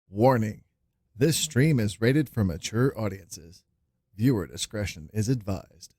Warning: this stream is rated for mature audiences. Viewer discretion is advised.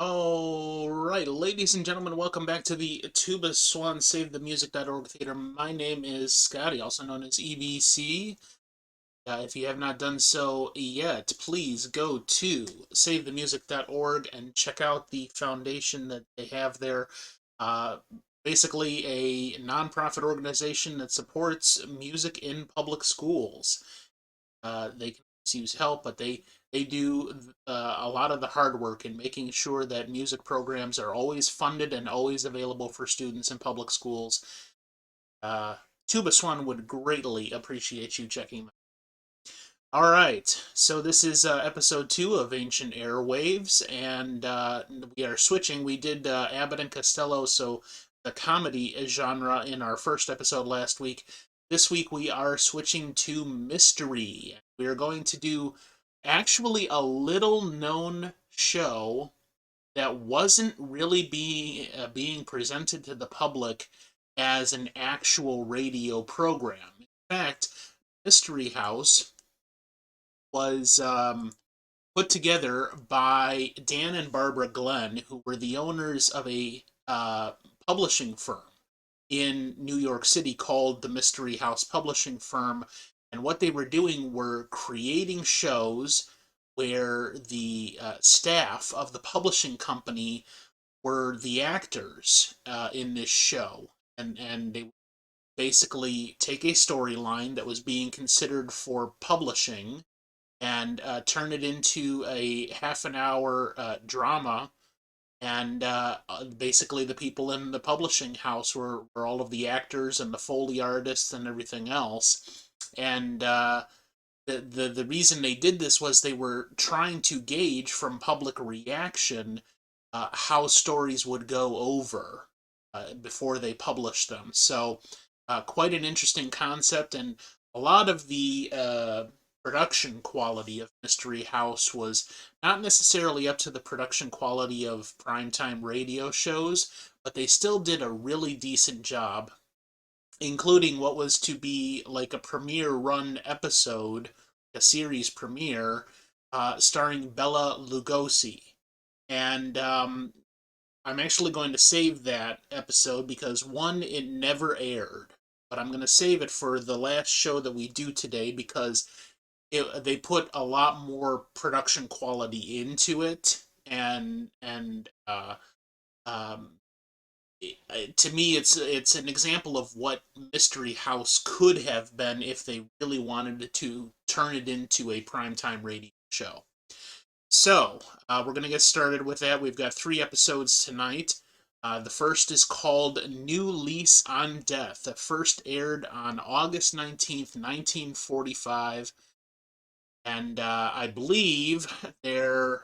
All right, ladies and gentlemen, welcome back to the Tuba Swan Save the Music.org Theater. My name is Scotty, also known as EBC. If you have not done so yet, please go to savethemusic.org and check out the foundation that they have there. Uh, Basically, a nonprofit organization that supports music in public schools. They can use help, but they do a lot of the hard work in making sure that music programs are always funded and always available for students in public schools. Uh, Tuba Swan would greatly appreciate you checking them. All right, so this is episode 2 of Ancient Airwaves, and we are switching. We did Abbott and Costello, so the comedy genre in our first episode last week. This week we are switching to mystery. We are going to do actually a little known show that wasn't really being presented to the public as an actual radio program. In fact, Mystery House was put together by Dan and Barbara Glenn, who were the owners of a publishing firm in New York City called the Mystery House Publishing Firm. And what they were doing were creating shows where the staff of the publishing company were the actors in this show. And they basically take a storyline that was being considered for publishing and turn it into a half an hour drama. And basically, the people in the publishing house were all of the actors and the Foley artists and everything else. And the reason they did this was they were trying to gauge from public reaction how stories would go over before they published them. So, quite an interesting concept, and a lot of the production quality of Mystery House was not necessarily up to the production quality of primetime radio shows, but they still did a really decent job, including what was to be like a premiere run episode, a series premiere, starring Bella Lugosi. And I'm actually going to save that episode because, one, it never aired. But I'm going to save it for the last show that we do today because they put a lot more production quality into it, and um, to me, it's an example of what Mystery House could have been if they really wanted to turn it into a primetime radio show. So, we're going to get started with that. We've got 3 episodes tonight. The first is called New Lease on Death. It first aired on August 19th, 1945. And I believe their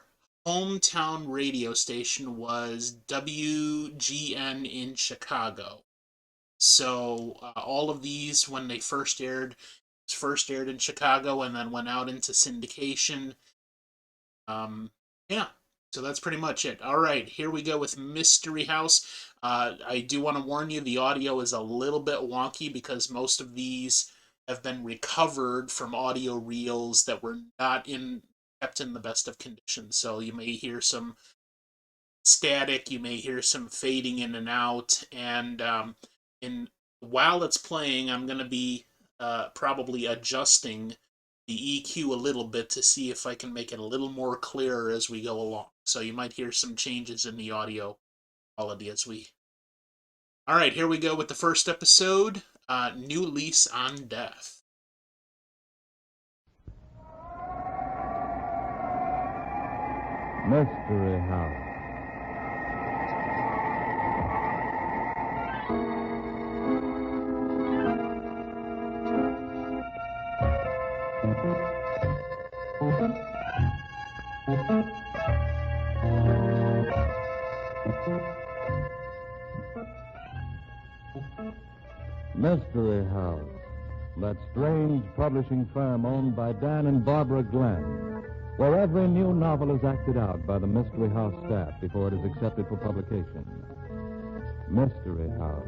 hometown radio station was WGN in Chicago. So all of these, when they first aired, first aired in Chicago and then went out into syndication. Yeah, so that's pretty much it. All right, here we go with Mystery House. I do want to warn you, the audio is a little bit wonky because most of these have been recovered from audio reels that were not kept in the best of conditions. So you may hear some static, you may hear some fading in and out, and in while it's playing, I'm going to be probably adjusting the EQ a little bit to see if I can make it a little more clearer as we go along. So you might hear some changes in the audio quality as we... All right, here we go with the first episode, New Lease on Death. Mystery House. Mystery House, that strange publishing firm owned by Dan and Barbara Glenn, where every new novel is acted out by the Mystery House staff before it is accepted for publication. Mystery House.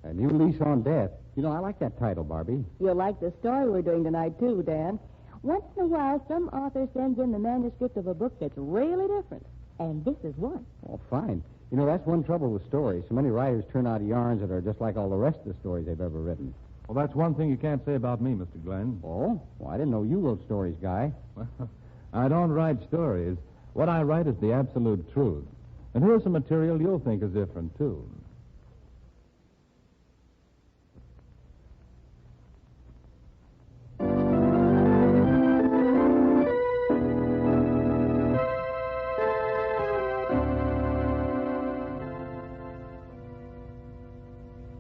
A New Lease on Death. You know, I like that title, Barbie. You'll like the story we're doing tonight, too, Dan. Once in a while, some author sends in the manuscript of a book that's really different. And this is one. Oh, fine. You know, that's one trouble with stories. So many writers turn out yarns that are just like all the rest of the stories they've ever written. Well, that's one thing you can't say about me, Mr. Glenn. Oh? Well, I didn't know you wrote stories, Guy. Well, I don't write stories. What I write is the absolute truth. And here's some material you'll think is different, too.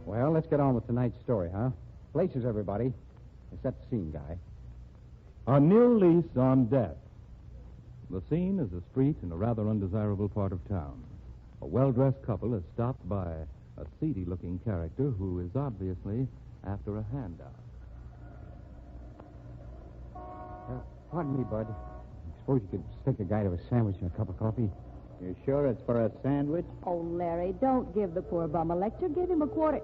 Well, let's get on with tonight's story, huh? Places, everybody. Set the scene, Guy. A new lease on death. The scene is a street in a rather undesirable part of town. A well-dressed couple is stopped by a seedy-looking character who is obviously after a handout. Pardon me, Bud. Suppose you could stick a guy to a sandwich and a cup of coffee? You sure it's for a sandwich? Oh, Larry, don't give the poor bum a lecture. Give him a quarter.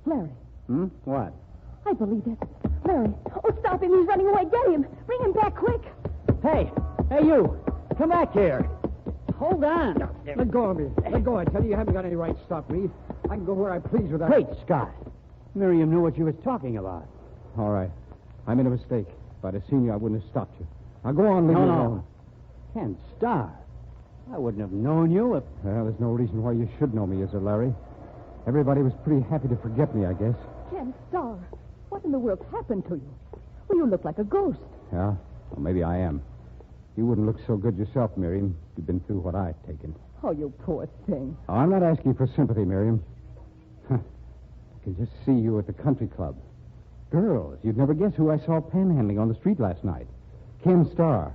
Larry, What? I believe it. Larry. Oh, stop him. He's running away. Get him. Bring him back quick. Hey, you. Come back here. Hold on. Let go of me. Let go, I tell you. You haven't got any right to stop me. I can go where I please without... Great Scott. Miriam knew what you was talking about. All right. I made a mistake. If I'd have seen you, I wouldn't have stopped you. Now go on, leave me alone. Ken Starr. I wouldn't have known you if... Well, there's no reason why you should know me, is there, Larry? Everybody was pretty happy to forget me, I guess. Ken Starr, what in the world happened to you? Well, you look like a ghost. Yeah? Well, maybe I am. You wouldn't look so good yourself, Miriam. You've been through what I've taken. Oh, you poor thing. Oh, I'm not asking for sympathy, Miriam. I can just see you at the country club. Girls, you'd never guess who I saw panhandling on the street last night. Ken Starr.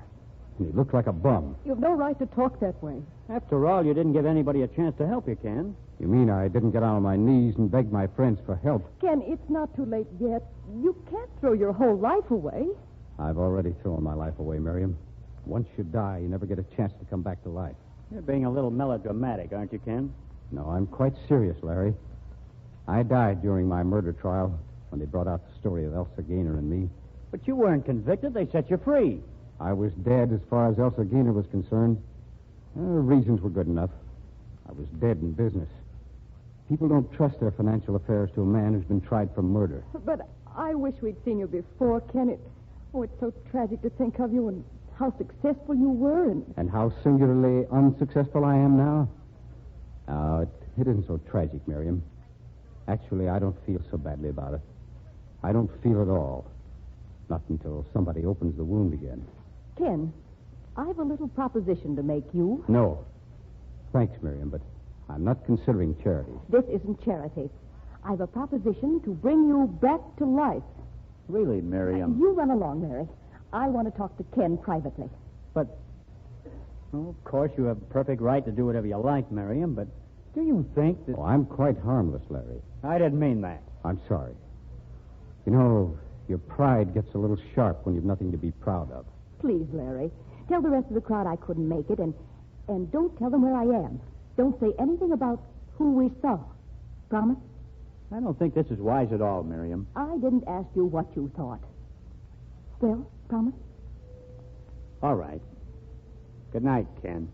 And he looked like a bum. You've no right to talk that way. After all, you didn't give anybody a chance to help you, Ken. You mean I didn't get on my knees and beg my friends for help? Ken, it's not too late yet. You can't throw your whole life away. I've already thrown my life away, Miriam. Once you die, you never get a chance to come back to life. You're being a little melodramatic, aren't you, Ken? No, I'm quite serious, Larry. I died during my murder trial when they brought out the story of Elsa Gaynor and me. But you weren't convicted. They set you free. I was dead as far as Elsa Gaynor was concerned. Reasons were good enough. I was dead in business. People don't trust their financial affairs to a man who's been tried for murder. But I wish we'd seen you before, Ken. It's so tragic to think of you and how successful you were. And how singularly unsuccessful I am now? It isn't so tragic, Miriam. Actually, I don't feel so badly about it. I don't feel at all. Not until somebody opens the wound again. Ken, I've a little proposition to make you. No. Thanks, Miriam, but I'm not considering charity. This isn't charity. I've a proposition to bring you back to life. Really, Miriam? You run along, Mary. I want to talk to Ken privately. But, well, of course, you have a perfect right to do whatever you like, Miriam, but do you think that... Oh, I'm quite harmless, Larry. I didn't mean that. I'm sorry. You know, your pride gets a little sharp when you've nothing to be proud of. Please, Larry, tell the rest of the crowd I couldn't make it, and don't tell them where I am. Don't say anything about who we saw. Promise? I don't think this is wise at all, Miriam. I didn't ask you what you thought. Well, promise? All right. Good night, Ken.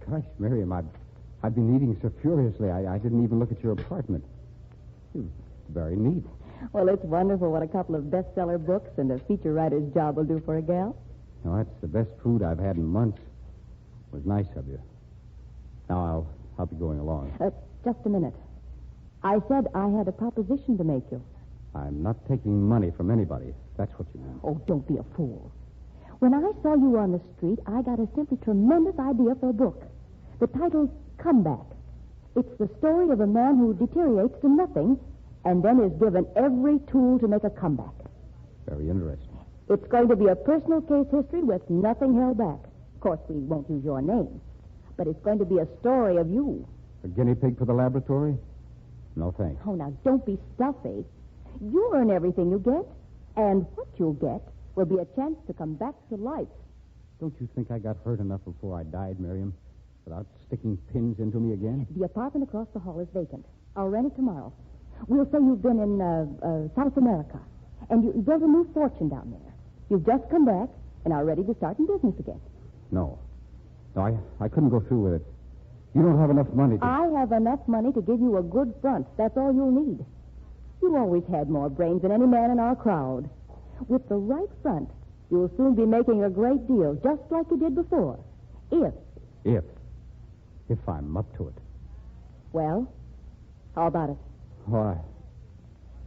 Gosh, Miriam, I've been eating so furiously, I didn't even look at your apartment. It's very neat. Well, it's wonderful what a couple of bestseller books and a feature writer's job will do for a gal. No, that's the best food I've had in months. It was nice of you. Now, I'll be going along. Just a minute. I said I had a proposition to make you. I'm not taking money from anybody, if that's what you mean. Oh, don't be a fool. When I saw you on the street, I got a simply tremendous idea for a book. The title's Comeback. It's the story of a man who deteriorates to nothing and then is given every tool to make a comeback. Very interesting. It's going to be a personal case history with nothing held back. Of course, we won't use your name, but it's going to be a story of you. A guinea pig for the laboratory? No, thanks. Oh, now, don't be stuffy. You earn everything you get, and what you'll get will be a chance to come back to life. Don't you think I got hurt enough before I died, Miriam? Without sticking pins into me again? The apartment across the hall is vacant. I'll rent it tomorrow. We'll say you've been in South America, and you built a new fortune down there. You've just come back and are ready to start in business again. No, I couldn't go through with it. You don't have enough money to... I have enough money to give you a good front. That's all you'll need. You always had more brains than any man in our crowd. With the right front, you'll soon be making a great deal, just like you did before. If I'm up to it. Well, how about it? Why?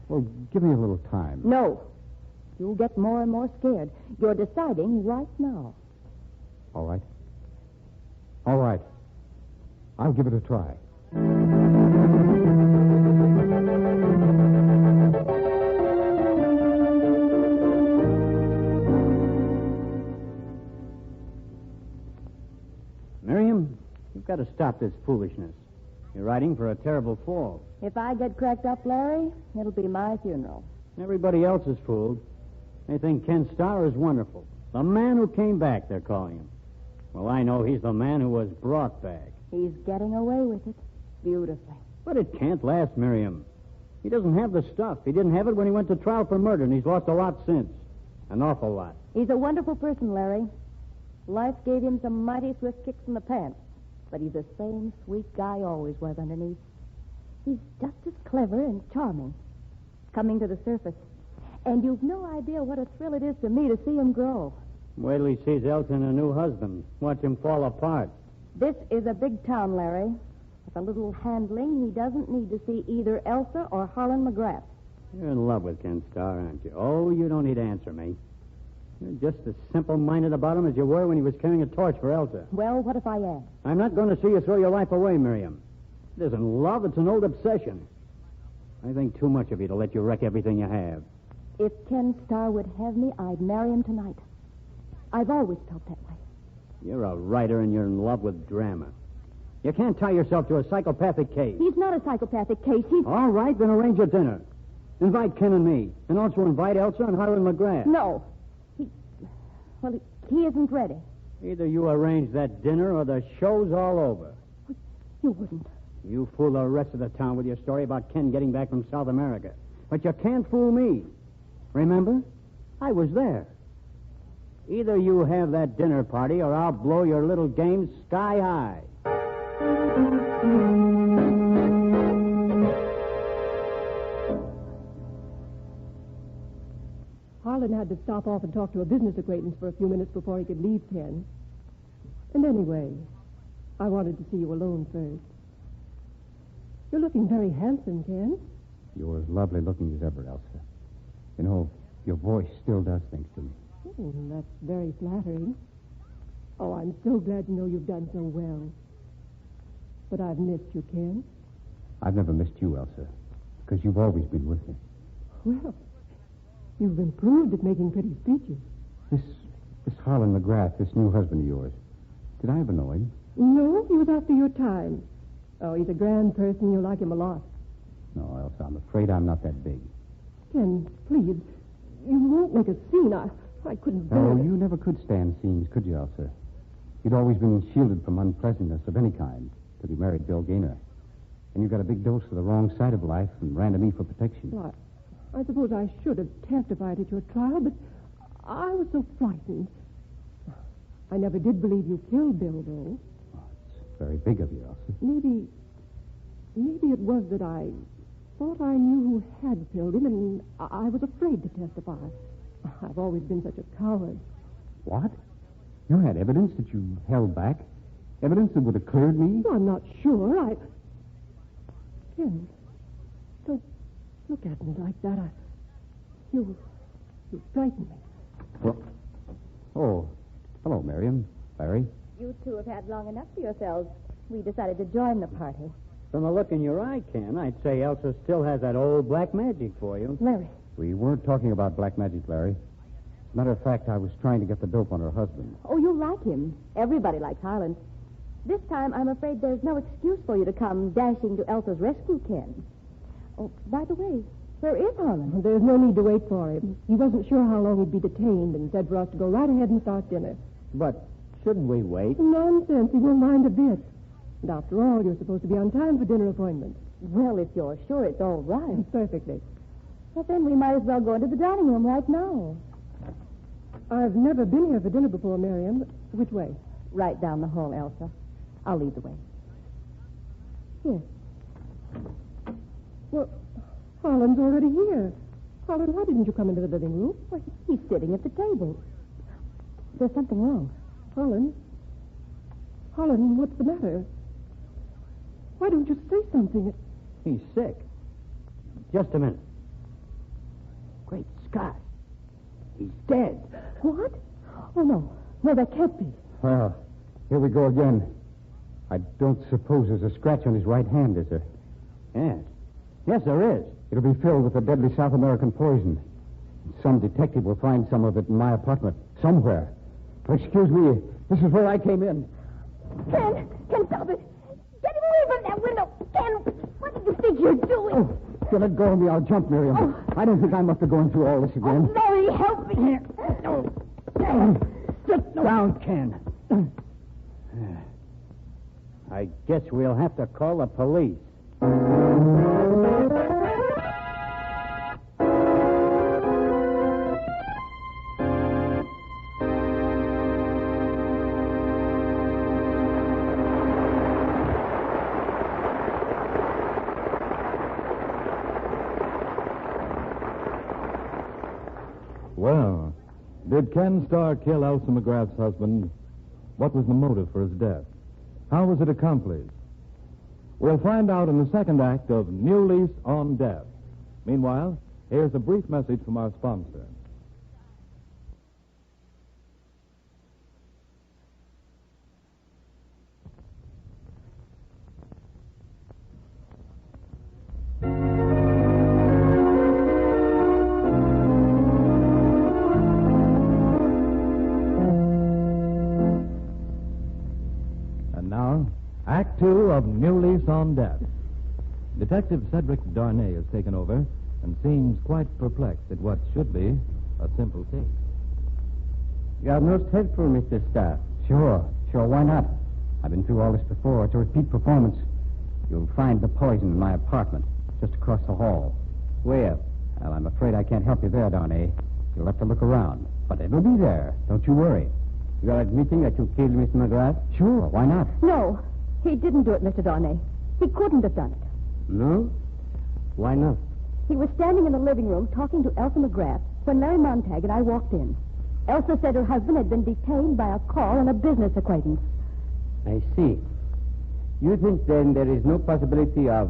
Well, give me a little time. No. You'll get more and more scared. You're deciding right now. All right. All right. I'll give it a try. Miriam, you've got to stop this foolishness. You're riding for a terrible fall. If I get cracked up, Larry, it'll be my funeral. Everybody else is fooled. They think Ken Starr is wonderful. The man who came back, they're calling him. Well, I know he's the man who was brought back. He's getting away with it beautifully. But it can't last, Miriam. He doesn't have the stuff. He didn't have it when he went to trial for murder, and he's lost a lot since. An awful lot. He's a wonderful person, Larry. Life gave him some mighty swift kicks in the pants, but he's the same sweet guy always was underneath. He's just as clever and charming, coming to the surface. And you've no idea what a thrill it is to me to see him grow. Wait till he sees Elsa and a new husband. Watch him fall apart. This is a big town, Larry. With a little handling, he doesn't need to see either Elsa or Harlan McGrath. You're in love with Ken Starr, aren't you? Oh, you don't need to answer me. You're just as simple-minded about him as you were when he was carrying a torch for Elsa. Well, what if I am? I'm not going to see you throw your life away, Miriam. It isn't love, it's an old obsession. I think too much of you to let you wreck everything you have. If Ken Starr would have me, I'd marry him tonight. I've always felt that way. You're a writer and you're in love with drama. You can't tie yourself to a psychopathic case. He's not a psychopathic case. He's... All right, then arrange a dinner. Invite Ken and me. And also invite Elsa and Hiram McGrath. No. He isn't ready. Either you arrange that dinner or the show's all over. You wouldn't. You fool the rest of the town with your story about Ken getting back from South America. But you can't fool me. Remember? I was there. Either you have that dinner party or I'll blow your little game sky high. Harlan had to stop off and talk to a business acquaintance for a few minutes before he could leave Ken. And anyway, I wanted to see you alone first. You're looking very handsome, Ken. You're as lovely looking as ever, Elsa. You know, your voice still does things to me. Oh, that's very flattering. Oh, I'm so glad to know you've done so well. But I've missed you, Ken. I've never missed you, Elsa, because you've always been with me. Well, you've improved at making pretty speeches. This Harlan McGrath, this new husband of yours, did I ever know him? No, he was after your time. Oh, he's a grand person. You'll like him a lot. No, Elsa, I'm afraid I'm not that big. Ken, please, you won't make a scene. I couldn't bear Oh, it. you never could stand scenes, could you, Elsa? You'd always been shielded from unpleasantness of any kind till you married Bill Gaynor. And you got a big dose of the wrong side of life and ran to me for protection. Well, I suppose I should have testified at your trial, but I was so frightened. I never did believe you killed Bill, though. Oh, it's very big of you, Elsa. Maybe it was that I thought I knew who had killed him, and I was afraid to testify. I've always been such a coward. What? You had evidence that you held back? Evidence that would have cleared me? Well, I'm not sure. Ken, don't look at me like that. You frighten me. Well, oh, hello, Miriam. Larry. You two have had long enough for yourselves. We decided to join the party. From the look in your eye, Ken, I'd say Elsa still has that old black magic for you. Larry. We weren't talking about black magic, Larry. As a matter of fact, I was trying to get the dope on her husband. Oh, you like him. Everybody likes Harlan. This time, I'm afraid there's no excuse for you to come dashing to Elsa's rescue, Ken. Oh, by the way, where is Harlan? There's no need to wait for him. He wasn't sure how long he'd be detained and said for us to go right ahead and start dinner. But shouldn't we wait? Nonsense. He won't mind a bit. And after all, you're supposed to be on time for dinner appointments. Well, if you're sure it's all right. Perfectly. Well, then we might as well go into the dining room right now. I've never been here for dinner before, Miriam. Which way? Right down the hall, Elsa. I'll lead the way. Here. Well, Harlan's already here. Harlan, why didn't you come into the living room? Well, he's sitting at the table. There's something wrong. Harlan, what's the matter? Why don't you say something? He's sick. Just a minute. Great Scott. He's dead. What? Oh, no. No, that can't be. Well, here we go again. I don't suppose there's a scratch on his right hand, is there? Yes. Yes, there is. It'll be filled with the deadly South American poison. Some detective will find some of it in my apartment. Somewhere. Excuse me. This is where I came in. Ken, stop it. Get him away from that window. Ken, what do you think you're doing? Oh, if you let go of me, I'll jump, Miriam. Oh. I don't think I'm up to going through all this again. Larry, help me. Sit down, Ken. I guess we'll have to call the police. Well, did Ken Starr kill Elsa McGrath's husband? What was the motive for his death? How was it accomplished? We'll find out in the second act of New Lease on Death. Meanwhile, here's a brief message from our sponsor. 2 of New Lease on Death. Detective Cedric Darnay has taken over and seems quite perplexed at what should be a simple case. You are most helpful, Mr. Starr. Sure, why not? I've been through all this before. It's a repeat performance. You'll find the poison in my apartment, just across the hall. Where? Well, I'm afraid I can't help you there, Darnay. You'll have to look around. But it'll be there. Don't you worry. You are admitting that you killed Miss McGrath? Sure, why not? No, he didn't do it, Mr. Darnay. He couldn't have done it. No? Why not? He was standing in the living room talking to Elsa McGrath when Larry Montag and I walked in. Elsa said her husband had been detained by a call on a business acquaintance. I see. You think, then, there is no possibility of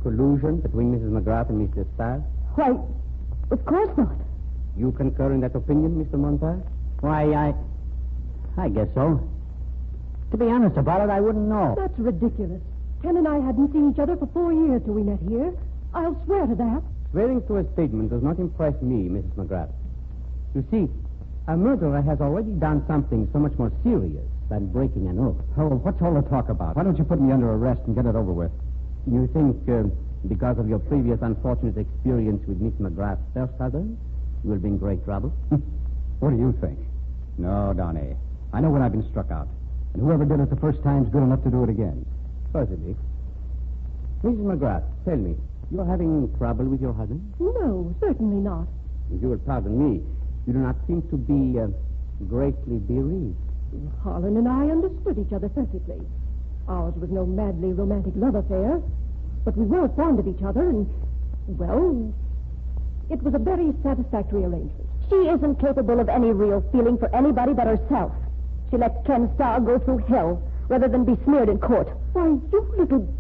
collusion between Mrs. McGrath and Mr. Starr? Why, of course not. You concur in that opinion, Mr. Montag? Why, I guess so. To be honest about it, I wouldn't know. That's ridiculous. Ken and I hadn't seen each other for 4 years till we met here. I'll swear to that. Swearing to a statement does not impress me, Mrs. McGrath. You see, a murderer has already done something so much more serious than breaking an oath. Oh, what's all the talk about? Why don't you put me under arrest and get it over with? You think, because of your previous unfortunate experience with Miss McGrath's first husband, you will be in great trouble? What do you think? No, Donnie. I know when I've been struck out. And whoever did it the first time's good enough to do it again. Possibly. Mrs. McGrath, tell me, you're having trouble with your husband? No, certainly not. If you will pardon me, you do not seem to be greatly bereaved. Harlan and I understood each other perfectly. Ours was no madly romantic love affair, but we were fond of each other, and, well, it was a very satisfactory arrangement. She isn't capable of any real feeling for anybody but herself. She let Ken Starr go through hell rather than be smeared in court. Why, you little...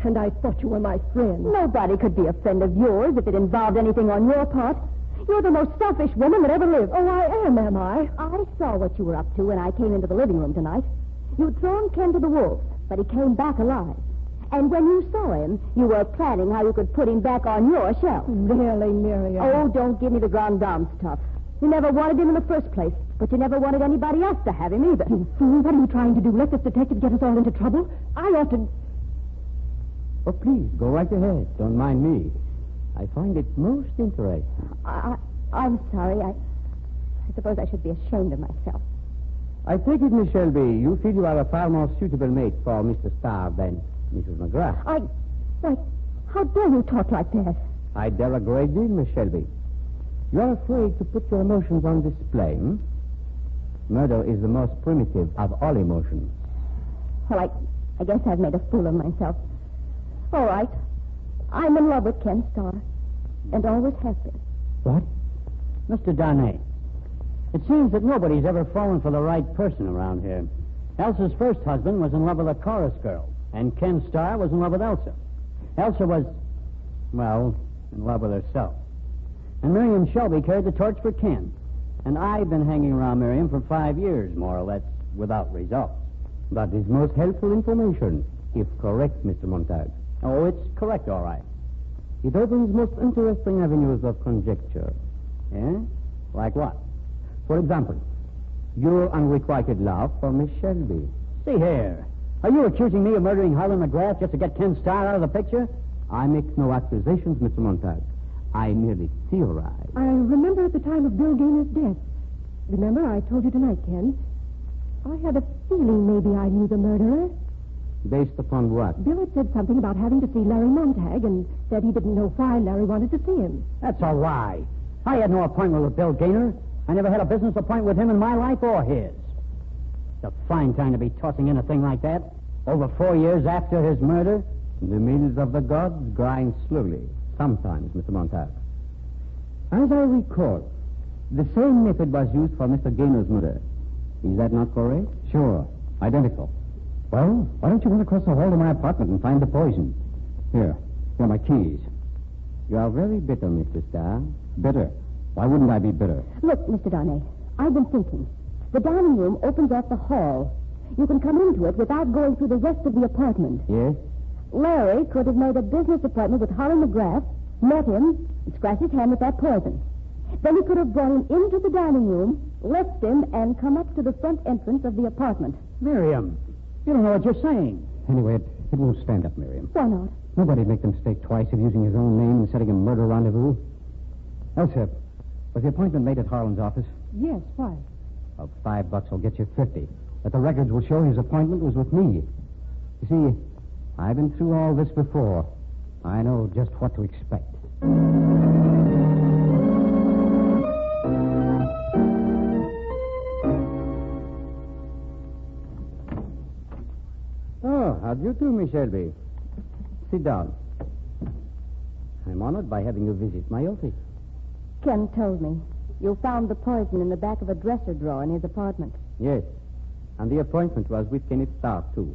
And I thought you were my friend. Nobody could be a friend of yours if it involved anything on your part. You're the most selfish woman that ever lived. Oh, I am I? I saw what you were up to when I came into the living room tonight. You'd thrown Ken to the wolves, but he came back alive. And when you saw him, you were planning how you could put him back on your shelf. Really, Miriam? Oh, don't give me the grand dame stuff. You never wanted him in the first place, but you never wanted anybody else to have him either. You fool, what are you trying to do? Let this detective get us all into trouble? I ought to... Oh, please, go right ahead. Don't mind me. I find it most interesting. I'm sorry. I suppose I should be ashamed of myself. I take it, Miss Shelby, you feel you are a far more suitable mate for Mr. Starr than Mrs. McGrath. How dare you talk like that? I dare a great deal, Miss Shelby. You are afraid to put your emotions on display, hmm? Murder is the most primitive of all emotions. Well, I guess I've made a fool of myself. All right. I'm in love with Ken Starr, and always have been. What? Mr. Darnay, it seems that nobody's ever fallen for the right person around here. Elsa's first husband was in love with a chorus girl, and Ken Starr was in love with Elsa. Elsa was, well, in love with herself. And Miriam Shelby carried the torch for Ken. And I've been hanging around Miriam for 5 years, more or less, without results. That is most helpful information, if correct, Mr. Montag. Oh, it's correct, all right. It opens most interesting avenues of conjecture. Yeah? Like what? For example, your unrequited love for Miss Shelby. See here. Are you accusing me of murdering Harlan McGrath just to get Ken Starr out of the picture? I make no accusations, Mr. Montag. I merely theorize. I remember at the time of Bill Gaynor's death. Remember, I told you tonight, Ken. I had a feeling maybe I knew the murderer. Based upon what? Bill had said something about having to see Larry Montag and said he didn't know why Larry wanted to see him. That's a lie. I had no appointment with Bill Gaynor. I never had a business appointment with him in my life or his. It's a fine time to be tossing in a thing like that. Over 4 years after his murder. The mills of the gods grind slowly. Sometimes, Mr. Montag. As I recall, the same method was used for Mr. Gaynor's murder. Is that not correct? Sure. Identical. Well, why don't you run across the hall to my apartment and find the poison? Here are my keys. You are very bitter, Mr. Starr. Bitter? Why wouldn't I be bitter? Look, Mr. Darnay, I've been thinking. The dining room opens off the hall. You can come into it without going through the rest of the apartment. Yes? Larry could have made a business appointment with Harlan McGrath, met him, and scratched his hand with that poison. Then he could have brought him into the dining room, left him, and come up to the front entrance of the apartment. Miriam, you don't know what you're saying. Anyway, it won't stand up, Miriam. Why not? Nobody'd make the mistake twice of using his own name and setting a murder rendezvous. Elsa, was the appointment made at Harlan's office? Yes, why? Of $5 will get you 50. But the records will show his appointment was with me. You see, I've been through all this before. I know just what to expect. Oh, how do you do, Miss Shelby? Sit down. I'm honored by having you visit my office. Ken told me. You found the poison in the back of a dresser drawer in his apartment. Yes. And the appointment was with Kenneth Starr, too.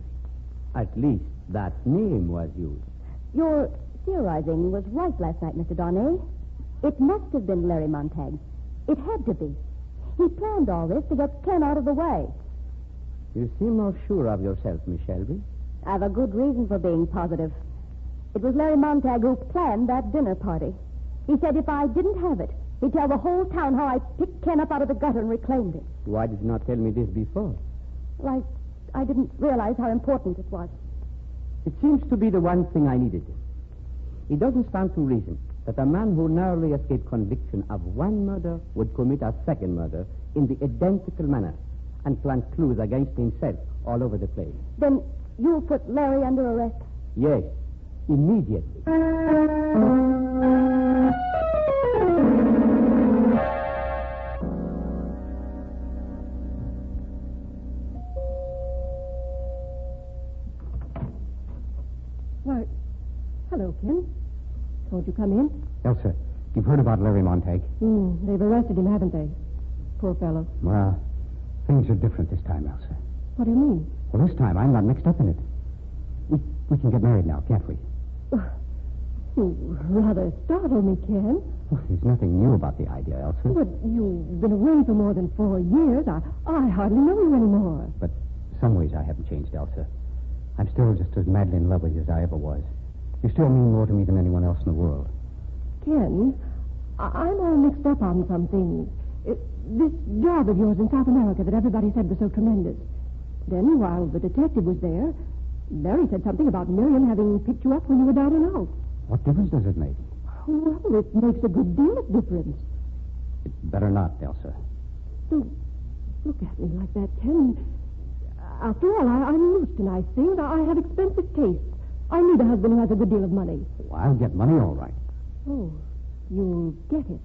At least that name was used. Your theorizing was right last night, Mr. Darnay. It must have been Larry Montag. It had to be. He planned all this to get Ken out of the way. You seem more sure of yourself, Miss Shelby. I've a good reason for being positive. It was Larry Montag who planned that dinner party. He said if I didn't have it, he'd tell the whole town how I picked Ken up out of the gutter and reclaimed him. Why did you not tell me this before? Well, I didn't realize how important it was. It seems to be the one thing I needed. It doesn't stand to reason that a man who narrowly escaped conviction of one murder would commit a second murder in the identical manner and plant clues against himself all over the place. Then you put Larry under arrest? Yes, immediately. Why, hello, Ken. Won't you come in? Elsa, you've heard about Larry Montag? They've arrested him, haven't they? Poor fellow. Well, things are different this time, Elsa. What do you mean? Well, this time I'm not mixed up in it. We can get married now, can't we? You rather startle me, Ken. Well, there's nothing new about the idea, Elsa. But you've been away for more than 4 years. I hardly know you anymore. But some ways I haven't changed, Elsa. I'm still just as madly in love with you as I ever was. You still mean more to me than anyone else in the world. Ken, I'm all mixed up on some things. This job of yours in South America that everybody said was so tremendous. Then, while the detective was there, Larry said something about Miriam having picked you up when you were down and out. What difference does it make? Well, it makes a good deal of difference. It better not, Elsa. Don't look at me like that, Ken. After all, I'm used to nice things. I have expensive tastes. I need a husband who has a good deal of money. Well, I'll get money all right. Oh, you'll get it.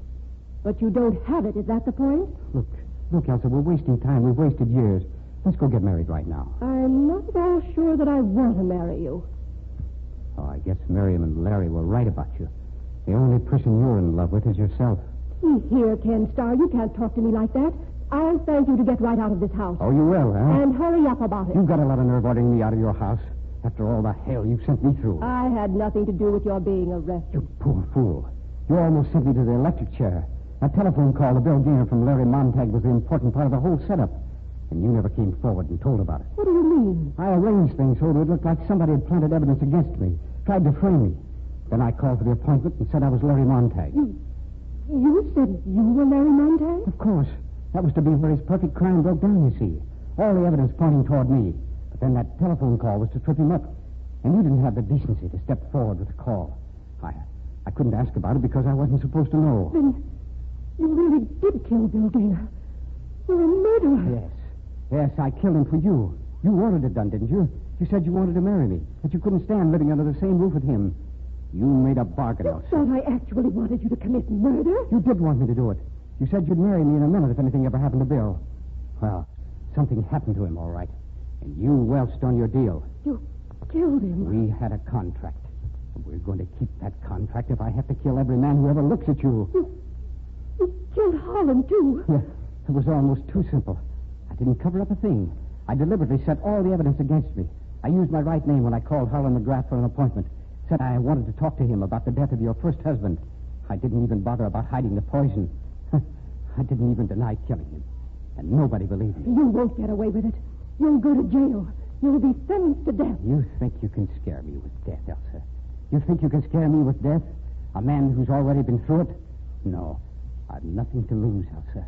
But you don't have it. Is that the point? Look, Elsa, we're wasting time. We've wasted years. Let's go get married right now. I'm not at all sure that I want to marry you. Oh, I guess Miriam and Larry were right about you. The only person you're in love with is yourself. See here, Ken Starr, you can't talk to me like that. I'll thank you to get right out of this house. Oh, you will, huh? And hurry up about it. You've got a lot of nerve ordering me out of your house after all the hell you've sent me through. I had nothing to do with your being arrested. You poor fool. You almost sent me to the electric chair. That telephone call to Bill Gaynor from Larry Montag was the important part of the whole setup. And you never came forward and told about it. What do you mean? I arranged things so it would look like somebody had planted evidence against me, tried to frame me. Then I called for the appointment and said I was Larry Montag. You said you were Larry Montag? Of course. That was to be where his perfect crime broke down, you see. All the evidence pointing toward me. But then that telephone call was to trip him up. And you didn't have the decency to step forward with the call. I couldn't ask about it because I wasn't supposed to know. Then you really did kill Bill Gaynor. You're a murderer. Yes. Yes, I killed him for you. You wanted it done, didn't you? You said you wanted to marry me, that you couldn't stand living under the same roof with him. You made a bargain, I Elsa. thought I actually wanted you to commit murder. You did want me to do it. You said you'd marry me in a minute if anything ever happened to Bill. Well, something happened to him, all right. And you welched on your deal. You killed him. We had a contract. We're going to keep that contract if I have to kill every man who ever looks at you. You killed Holland, too. Yeah, it was almost too simple. I didn't cover up a thing. I deliberately set all the evidence against me. I used my right name when I called Harlan McGrath for an appointment. Said I wanted to talk to him about the death of your first husband. I didn't even bother about hiding the poison. I didn't even deny killing him. And nobody believed me. You won't get away with it. You'll go to jail. You'll be sentenced to death. You think you can scare me with death, Elsa? You think you can scare me with death? A man who's already been through it? No. I've nothing to lose, Elsa.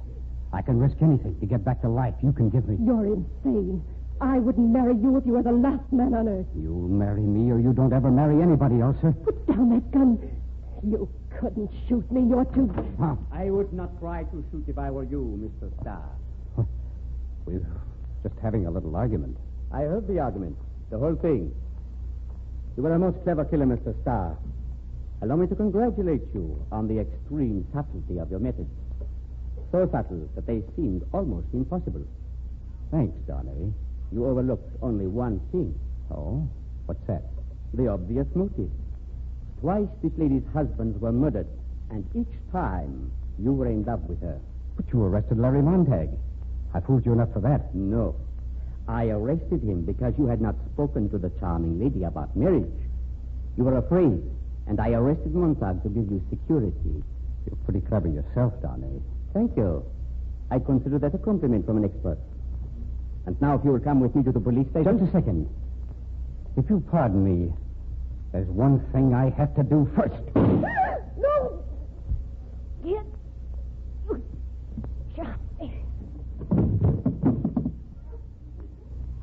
I can risk anything to get back the life you can give me. You're insane. I wouldn't marry you if you were the last man on earth. You'll marry me or you don't ever marry anybody, Elsa. Put down that gun. You couldn't shoot me. You're too... Huh? I would not try to shoot if I were you, Mr. Starr. We're just having a little argument. I heard the argument, the whole thing. You were a most clever killer, Mr. Starr. Allow me to congratulate you on the extreme subtlety of your methods. So subtle that they seemed almost impossible. Thanks, Donnie. You overlooked only one thing. Oh? What's that? The obvious motive. Twice this lady's husbands were murdered, and each time you were in love with her. But you arrested Larry Montag. I fooled you enough for that. No. I arrested him because you had not spoken to the charming lady about marriage. You were afraid, and I arrested Montag to give you security. You're pretty clever yourself, Donnie. Thank you. I consider that a compliment from an expert. And now, if you will come with me to the police station... Just a second. If you'll pardon me, there's one thing I have to do first. No! Get...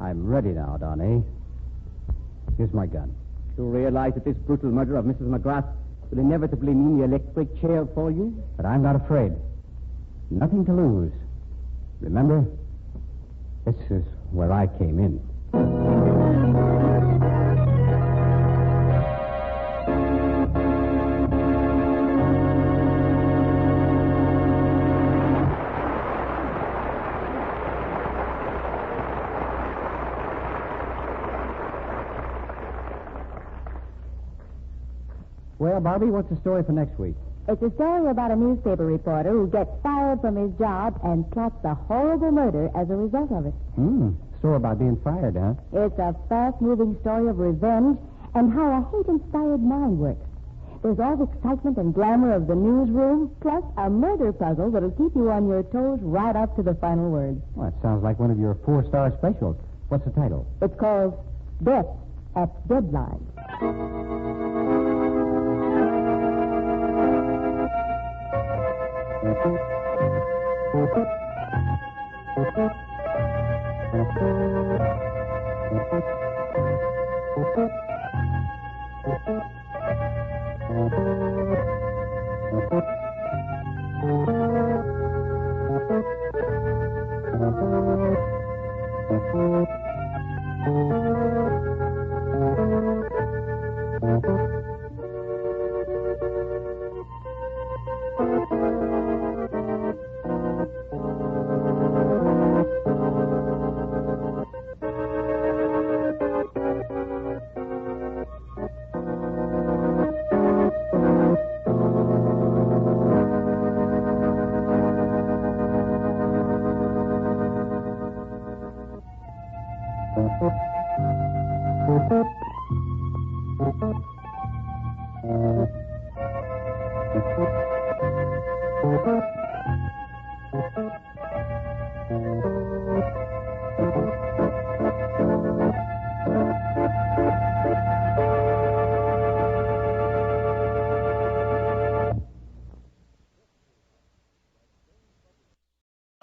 I'm ready now, Donnie. Here's my gun. You realize that this brutal murder of Mrs. McGrath will inevitably mean the electric chair for you? But I'm not afraid. Nothing to lose. Remember, this is where I came in. Well, Barbie, what's the story for next week? It's a story about a newspaper reporter who gets fired from his job and plots a horrible murder as a result of it. Story about being fired, huh? It's a fast-moving story of revenge and how a hate-inspired mind works. There's all the excitement and glamour of the newsroom, plus a murder puzzle that'll keep you on your toes right up to the final word. Well, that sounds like one of your 4-star specials. What's the title? It's called Death at Deadline.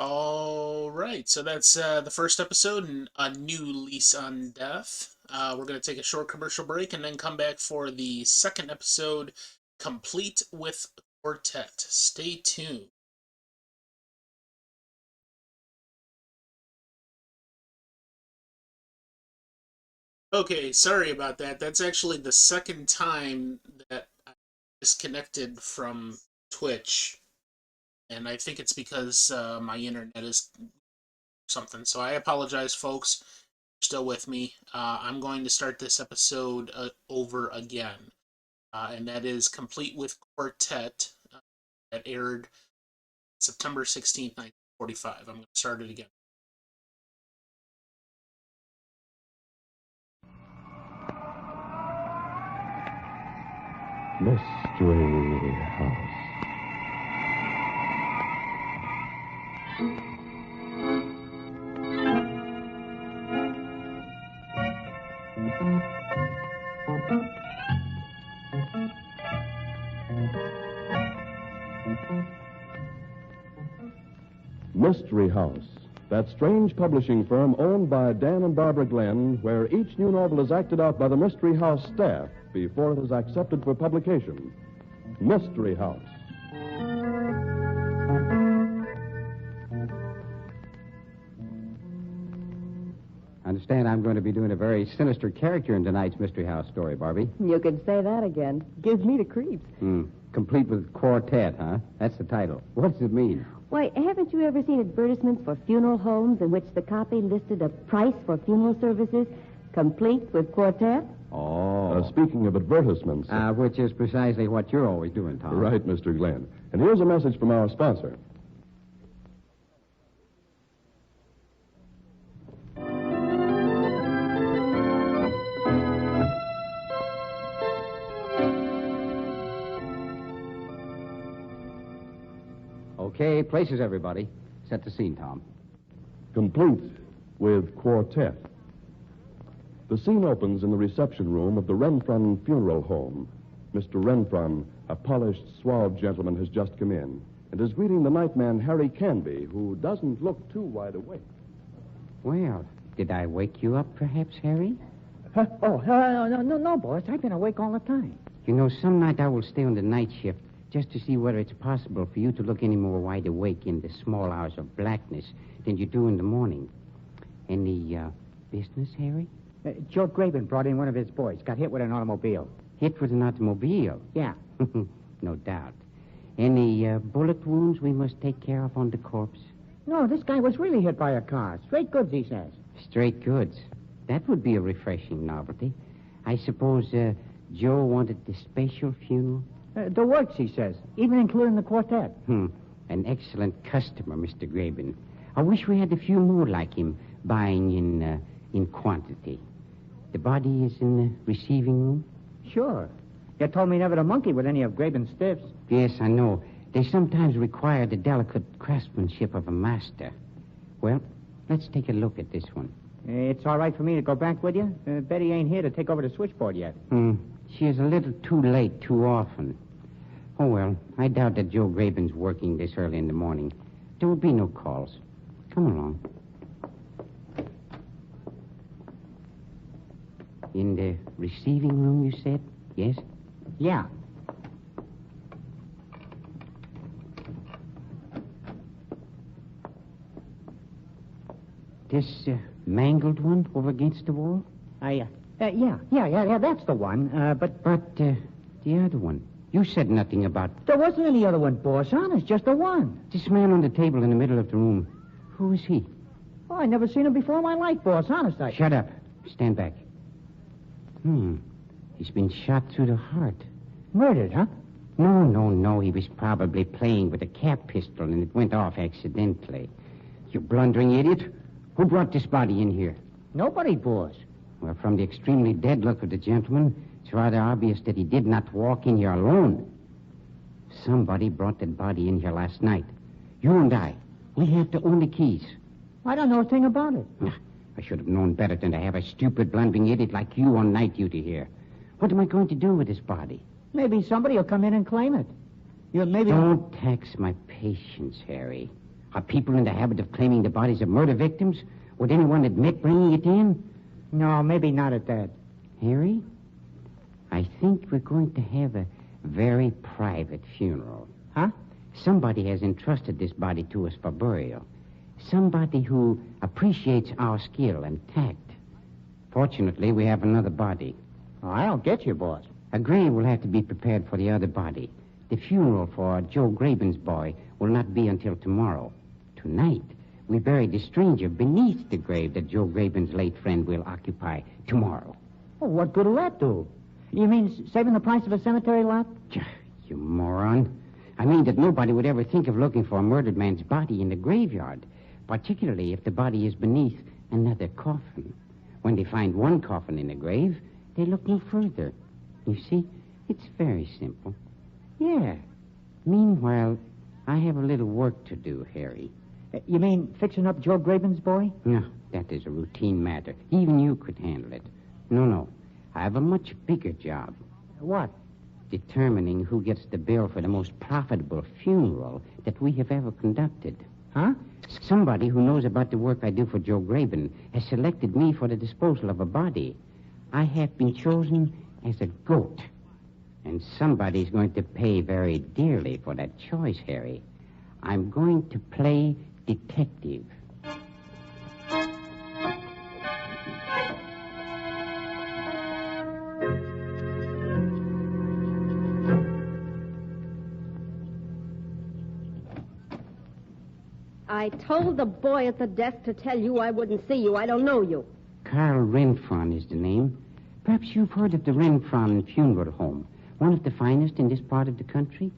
All right, so that's the first episode, and A New Lease on Death. We're going to take a short commercial break and then come back for the second episode, complete with quartet. Stay tuned. Okay, sorry about that. That's actually the second time that I disconnected from Twitch, and I think it's because my internet is something. So I apologize, folks. You're still with me. I'm going to start this episode over again, and that is complete with quartet. That aired September 16th, 1945. I'm going to start it again. Mystery House. Mystery House, that strange publishing firm owned by Dan and Barbara Glenn, where each new novel is acted out by the Mystery House staff before it is accepted for publication. Mystery House. I understand I'm going to be doing a very sinister character in tonight's Mystery House story, Barbie. You can say that again. Gives me the creeps. Complete with quartet, huh? That's the title. What does it mean? Why, haven't you ever seen advertisements for funeral homes in which the copy listed a price for funeral services complete with quartet? Oh. Speaking of advertisements. Which is precisely what you're always doing, Tom. Right, Mr. Glenn. And here's a message from our sponsor. Okay, places, everybody. Set the scene, Tom. Complete with quartet. The scene opens in the reception room of the Renfron Funeral Home. Mr. Renfron, a polished, suave gentleman, has just come in and is greeting the nightman, Harry Canby, who doesn't look too wide awake. Well, did I wake you up, perhaps, Harry? No, boss. I've been awake all the time. You know, some night I will stay on the night shift just to see whether it's possible for you to look any more wide awake in the small hours of blackness than you do in the morning. Any business, Harry? Joe Graben brought in one of his boys. Got hit with an automobile. Hit with an automobile? Yeah. No doubt. Any bullet wounds we must take care of on the corpse? No, this guy was really hit by a car. Straight goods, he says. Straight goods. That would be a refreshing novelty. I suppose Joe wanted the special funeral? The works, he says, even including the quartet. An excellent customer, Mr. Graben. I wish we had a few more like him, buying in quantity. The body is in the receiving room? Sure. You told me never to monkey with any of Graben's stiffs. Yes, I know. They sometimes require the delicate craftsmanship of a master. Well, let's take a look at this one. It's all right for me to go back with you? Betty ain't here to take over the switchboard yet. She is a little too late too often. Oh, well, I doubt that Joe Graben's working this early in the morning. There will be no calls. Come along. In the receiving room, you said? Yes? Yeah. This mangled one over against the wall? Yeah, that's the one. But the other one. You said nothing about... There wasn't any other one, boss. Honest, just the one. This man on the table in the middle of the room. Who is he? Oh, I never seen him before in my life, boss. Honest, Shut up. Stand back. He's been shot through the heart. Murdered, huh? No. He was probably playing with a cap pistol and it went off accidentally. You blundering idiot. Who brought this body in here? Nobody, boss. Well, from the extremely dead look of the gentleman, it's rather obvious that he did not walk in here alone. Somebody brought that body in here last night. You and I. We have to own the keys. I don't know a thing about it. I should have known better than to have a stupid, blundering idiot like you on night duty here. What am I going to do with this body? Maybe somebody will come in and claim it. Don't tax my patience, Harry. Are people in the habit of claiming the bodies of murder victims? Would anyone admit bringing it in? No, maybe not at that. Harry, I think we're going to have a very private funeral. Huh? Somebody has entrusted this body to us for burial. Somebody who appreciates our skill and tact. Fortunately, we have another body. Oh, I don't get you, boss. A grave will have to be prepared for the other body. The funeral for Joe Graben's boy will not be until tomorrow. Tonight, we bury the stranger beneath the grave that Joe Graben's late friend will occupy tomorrow. Oh, what good will that do? You mean saving the price of a cemetery lot? You moron. I mean that nobody would ever think of looking for a murdered man's body in the graveyard, particularly if the body is beneath another coffin. When they find one coffin in the grave, they look no further. You see, it's very simple. Yeah. Meanwhile, I have a little work to do, Harry. You mean fixing up Joe Graben's boy? No, that is a routine matter. Even you could handle it. No. I have a much bigger job. What? Determining who gets the bill for the most profitable funeral that we have ever conducted. Huh? Somebody who knows about the work I do for Joe Graben has selected me for the disposal of a body. I have been chosen as a goat. And somebody's going to pay very dearly for that choice, Harry. I'm going to play detective. I told the boy at the desk to tell you I wouldn't see you. I don't know you. Carl Renfron is the name. Perhaps you've heard of the Renfron Funeral Home, one of the finest in this part of the country.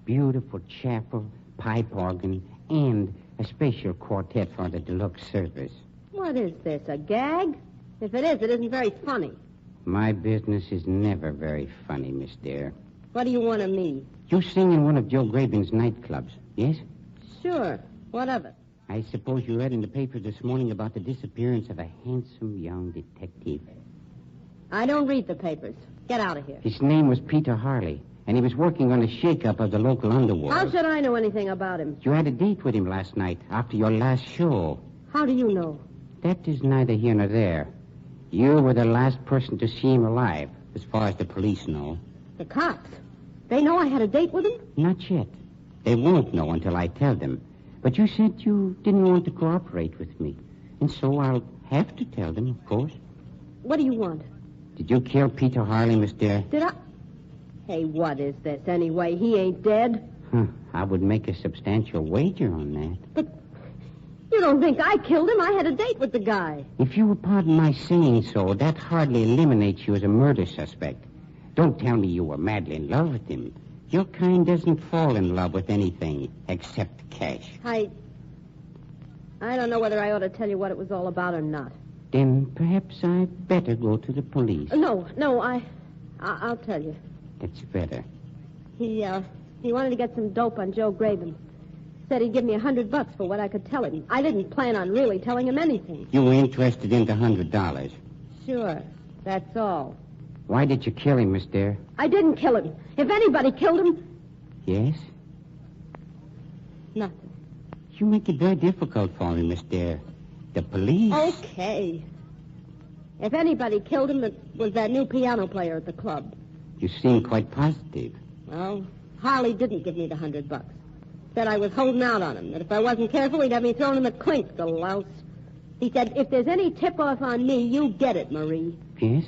Beautiful chapel, pipe organ, and a special quartet for the deluxe service. What is this, a gag? If it is, it isn't very funny. My business is never very funny, Miss Dare. What do you want of me? You sing in one of Joe Graben's nightclubs, yes? Sure. What of it? I suppose you read in the paper this morning about the disappearance of a handsome young detective. I don't read the papers. Get out of here. His name was Peter Harley, and he was working on a shake-up of the local underworld. How should I know anything about him? You had a date with him last night after your last show. How do you know? That is neither here nor there. You were the last person to see him alive, as far as the police know. The cops? They know I had a date with him? Not yet. They won't know until I tell them. But you said you didn't want to cooperate with me. And so I'll have to tell them, of course. What do you want? Did you kill Peter Harley, Miss Dare? Did I? Hey, what is this anyway? He ain't dead. I would make a substantial wager on that. But you don't think I killed him? I had a date with the guy. If you will pardon my saying so, that hardly eliminates you as a murder suspect. Don't tell me you were madly in love with him. Your kind doesn't fall in love with anything except cash. I don't know whether I ought to tell you what it was all about or not. Then perhaps I'd better go to the police. No, I'll tell you. That's better. He wanted to get some dope on Joe Graben. Said he'd give me $100 for what I could tell him. I didn't plan on really telling him anything. You were interested in the $100? Sure, that's all. Why did you kill him, Miss Dare? I didn't kill him. If anybody killed him... Yes? Nothing. You make it very difficult for me, Miss Dare. The police... Okay. If anybody killed him, it was that new piano player at the club. You seem quite positive. Well, Harley didn't give me the $100. Said I was holding out on him, that if I wasn't careful, he'd have me thrown in the clink, the louse. He said, if there's any tip-off on me, you get it, Marie. Yes?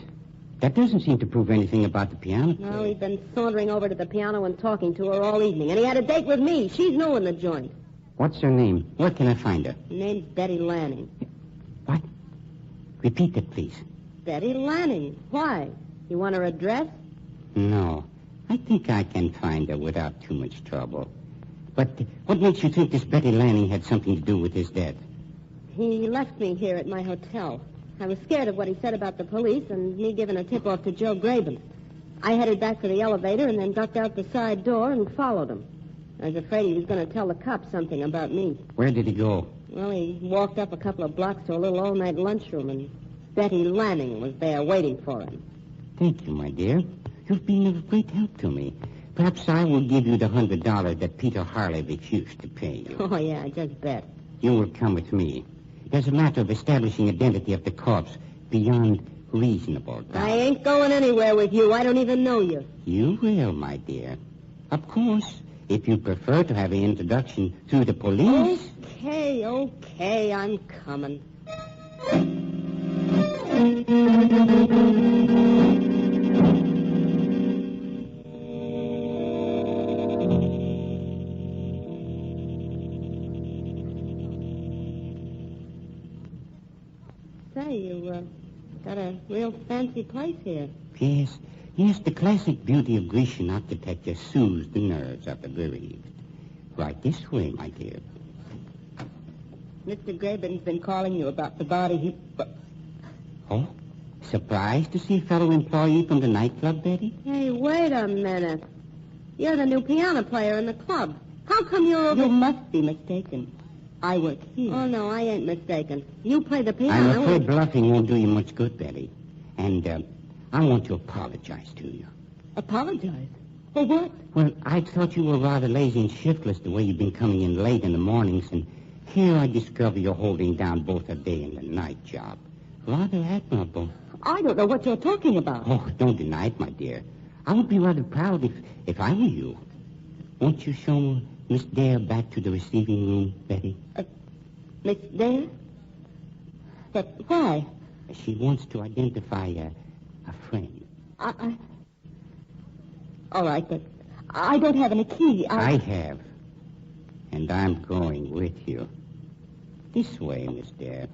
That doesn't seem to prove anything about the piano player. No, he'd been sauntering over to the piano and talking to her all evening. And he had a date with me. She's new in the joint. What's her name? Where can I find her? Her name's Betty Lanning. What? Repeat that, please. Betty Lanning. Why? You want her address? No. I think I can find her without too much trouble. But what makes you think this Betty Lanning had something to do with his death? He left me here at my hotel. I was scared of what he said about the police and me giving a tip-off to Joe Graben. I headed back for the elevator and then ducked out the side door and followed him. I was afraid he was going to tell the cops something about me. Where did he go? Well, he walked up a couple of blocks to a little all-night lunchroom, and Betty Lanning was there waiting for him. Thank you, my dear. You've been of great help to me. Perhaps I will give you the $100 that Peter Harley refused to pay you. Oh, yeah, just bet. You will come with me. There's a matter of establishing identity of the corpse beyond reasonable doubt. I ain't going anywhere with you. I don't even know you. You will, my dear. Of course, if you prefer to have an introduction through the police. Okay, I'm coming. Say, you got a real fancy place here. Yes, the classic beauty of Grecian architecture soothes the nerves of the bereaved. Right this way, my dear. Mr. Graben's been calling you about the body he... Oh? Surprised to see a fellow employee from the nightclub, Betty? Hey, wait a minute. You're the new piano player in the club. How come you're over... You must be mistaken. I work here. Oh, no, I ain't mistaken. You play the piano. I'm afraid bluffing won't do you much good, Betty. And I want to apologize to you. Apologize? For what? Well, I thought you were rather lazy and shiftless the way you've been coming in late in the mornings and Here I discover you're holding down both a day and a night job. Rather admirable. I don't know what you're talking about. Oh, don't deny it, my dear. I would be rather proud if I were you. Won't you show Miss Dare back to the receiving room, Betty? Miss Dare? But why? She wants to identify a friend. All right, but I don't have any key. I have. And I'm going with you. This way, Miss Dare.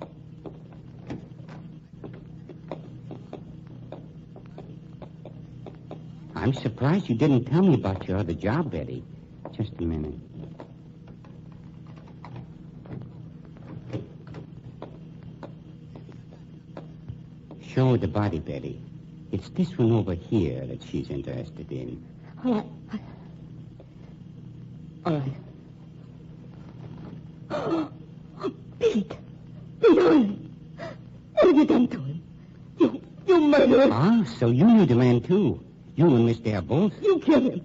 I'm surprised you didn't tell me about your other job, Betty. Just a minute. Show her the body, Betty. It's this one over here that she's interested in. All right. Pete! Pete Harley! What have you done to him? You murderer! Ah, so you knew the man, too. You and Miss Dare both. You killed him.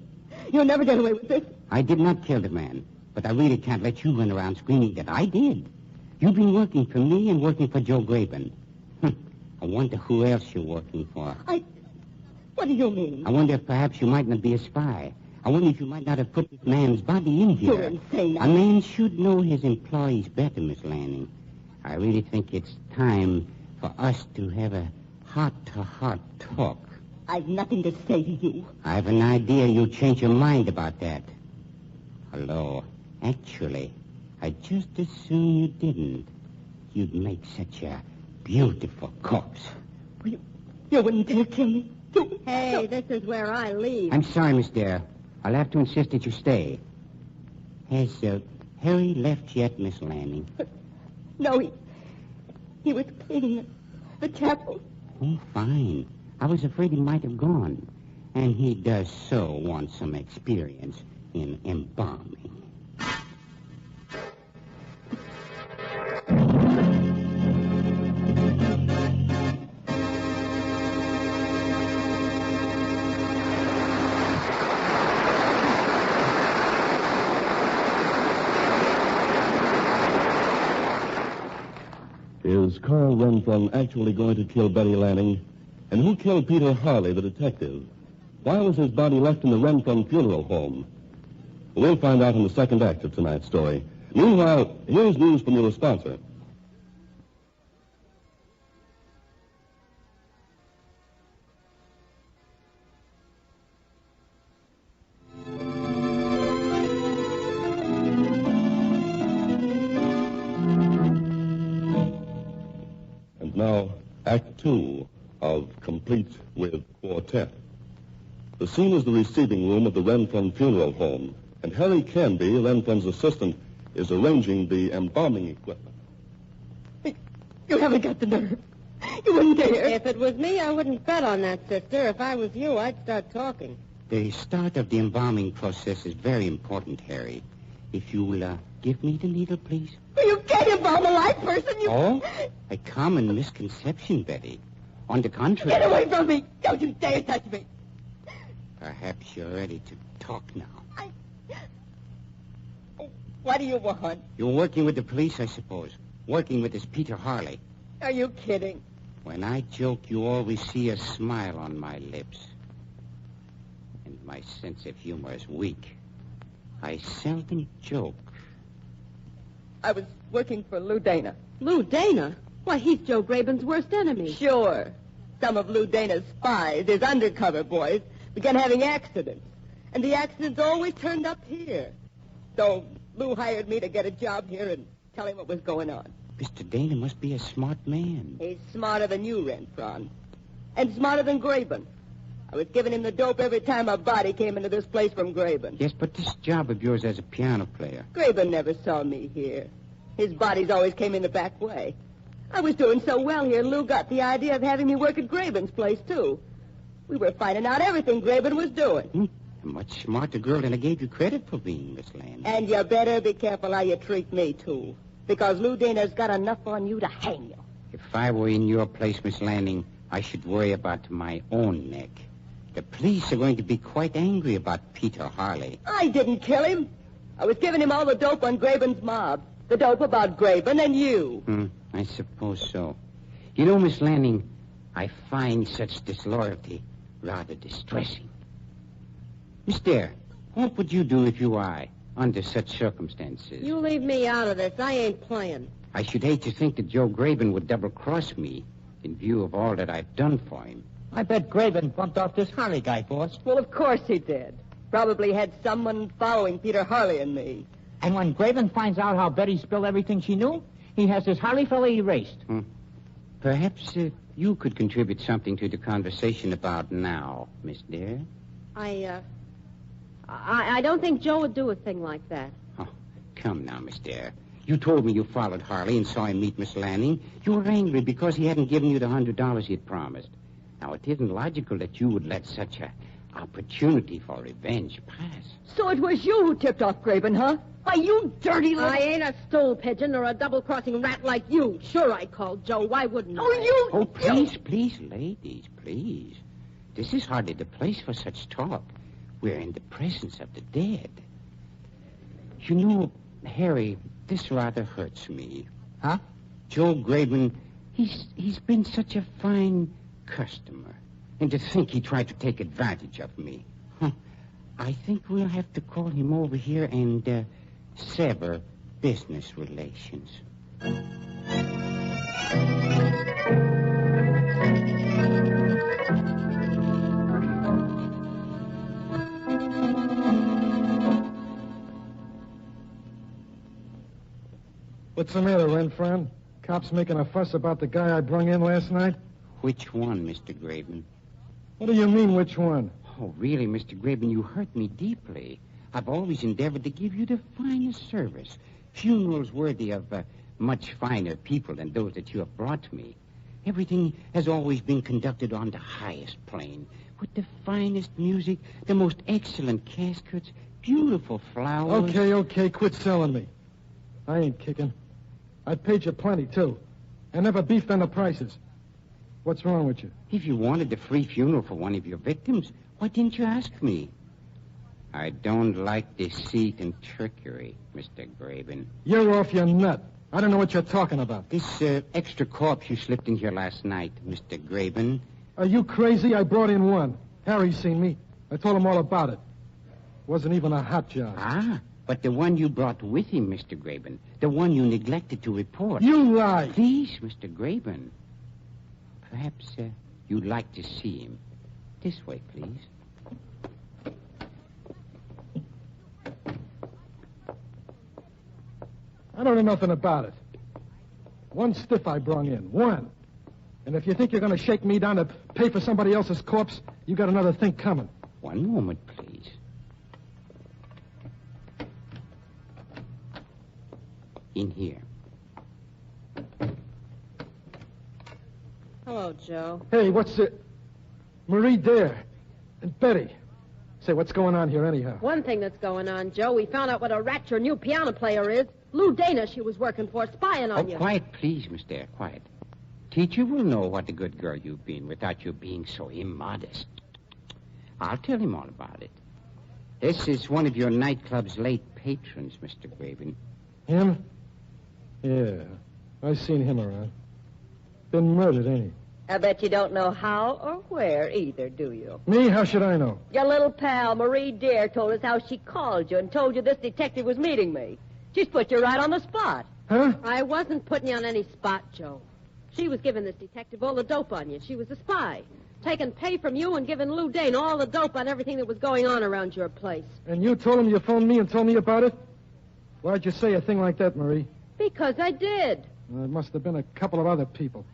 You'll never get away with this. I did not kill the man, but I really can't let you run around screaming that I did. You've been working for me and working for Joe Graben. I wonder who else you're working for. What do you mean? I wonder if perhaps you might not be a spy. I wonder if you might not have put this man's body in here. You're insane. A man should know his employees better, Miss Lanning. I really think it's time for us to have a heart-to-heart talk. I've nothing to say to you. I've an idea you'll change your mind about that. Hello. Actually, I'd just as soon you didn't. You'd make such a beautiful corpse. You wouldn't dare kill me. Hey, this is where I leave. I'm sorry, Miss Dare. I'll have to insist that you stay. Has Harry left yet, Miss Lanning? No, he was cleaning the chapel. Oh, fine. I was afraid he might have gone. And he does so want some experience in embalming. Is Carl Renfron actually going to kill Betty Lanning? And who killed Peter Harley, the detective? Why was his body left in the Renfron funeral home? We'll find out in the second act of tonight's story. Meanwhile, here's news from your sponsor. And now, Act 2 of Complete with Quartet. The scene is the receiving room of the Renfron funeral home, and Harry Canby, Renfron's assistant, is arranging the embalming equipment. You haven't got the nerve. You wouldn't dare. If it was me, I wouldn't bet on that, sister. If I was you, I'd start talking. The start of the embalming process is very important, Harry. If you'll give me the needle, please. You can't embalm a live person. Oh? A common misconception, Betty. On the contrary... Get away from me. Don't you dare touch me. Perhaps you're ready to talk now. What do you want? You're working with the police, I suppose. Working with this Peter Harley. Are you kidding? When I joke, you always see a smile on my lips. And my sense of humor is weak. I seldom joke. I was working for Lou Dana. Lou Dana? Why, he's Joe Graben's worst enemy. Sure. Some of Lou Dana's spies, his undercover boys, began having accidents. And the accidents always turned up here. So Lou hired me to get a job here and tell him what was going on. Mr. Dana must be a smart man. He's smarter than you, Renfron. And smarter than Graben. I was giving him the dope every time a body came into this place from Graben. Yes, but this job of yours as a piano player... Graben never saw me here. His bodies always came in the back way. I was doing so well here, Lou got the idea of having me work at Graben's place, too. We were finding out everything Graben was doing. A much smarter girl than I gave you credit for being, Miss Land. And you better be careful how you treat me, too. Because Lou Dana's got enough on you to hang you. If I were in your place, Miss Lanning, I should worry about my own neck. The police are going to be quite angry about Peter Harley. I didn't kill him. I was giving him all the dope on Graben's mob. The dope about Graven and you. I suppose so. You know, Miss Lanning, I find such disloyalty rather distressing. Miss Dare, what would you do if you were I, under such circumstances? You leave me out of this. I ain't playing. I should hate to think that Joe Graven would double-cross me in view of all that I've done for him. I bet Graven bumped off this Harley guy, boss. Well, of course he did. Probably had someone following Peter Harley and me. And when Graven finds out how Betty spilled everything she knew, he has this Harley fella erased. Perhaps you could contribute something to the conversation about now, Miss Dare. I don't think Joe would do a thing like that. Oh, come now, Miss Dare. You told me you followed Harley and saw him meet Miss Lanning. You were angry because he hadn't given you the $100 he had promised. Now, it isn't logical that you would let such a opportunity for revenge pass. So it was you who tipped off Graven, huh? Why, you dirty little... I ain't a stool pigeon or a double-crossing rat like you. Sure, I called Joe. Why wouldn't I? Oh, please, ladies, please. This is hardly the place for such talk. We're in the presence of the dead. You know, Harry, this rather hurts me. Huh? Joe Graven, he's been such a fine customer. And to think he tried to take advantage of me. I think we'll have to call him over here and sever business relations. What's the matter, Renfron? Cops making a fuss about the guy I brung in last night? Which one, Mr. Graven? What do you mean, which one? Oh, really, Mr. Graven, you hurt me deeply. I've always endeavored to give you the finest service. Funerals worthy of much finer people than those that you have brought me. Everything has always been conducted on the highest plane, with the finest music, the most excellent caskets, beautiful flowers. Okay, quit selling me. I ain't kicking. I paid you plenty, too. I never beefed on the prices. What's wrong with you? If you wanted a free funeral for one of your victims, why didn't you ask me? I don't like deceit and trickery, Mr. Graven. You're off your nut. I don't know what you're talking about. This extra corpse you slipped in here last night, Mr. Graven. Are you crazy? I brought in one. Harry's seen me. I told him all about it. Wasn't even a hot job. Ah, but the one you brought with him, Mr. Graven. The one you neglected to report. You lie. Please, Mr. Graven. Perhaps you'd like to see him. This way, please. I don't know nothing about it. One stiff I brung in. One. And if you think you're going to shake me down to pay for somebody else's corpse, you got another thing coming. One moment, please. In here. Hello, Joe. Hey, what's it? Marie Dare. And Betty. Say, what's going on here anyhow? One thing that's going on, Joe, we found out what a rat your new piano player is. Lou Dana she was working for, spying on you. Quiet, please, Miss Dare, quiet. Teacher will know what a good girl you've been without you being so immodest. I'll tell him all about it. This is one of your nightclub's late patrons, Mr. Graven. Him? Yeah, I seen him around. Been murdered, ain't he? I bet you don't know how or where either, do you? Me? How should I know? Your little pal, Marie Dare, told us how she called you and told you this detective was meeting me. She's put you right on the spot. Huh? I wasn't putting you on any spot, Joe. She was giving this detective all the dope on you. She was a spy. Taking pay from you and giving Lou Dane all the dope on everything that was going on around your place. And you told him you phoned me and told me about it? Why'd you say a thing like that, Marie? Because I did. Well, it must have been a couple of other people.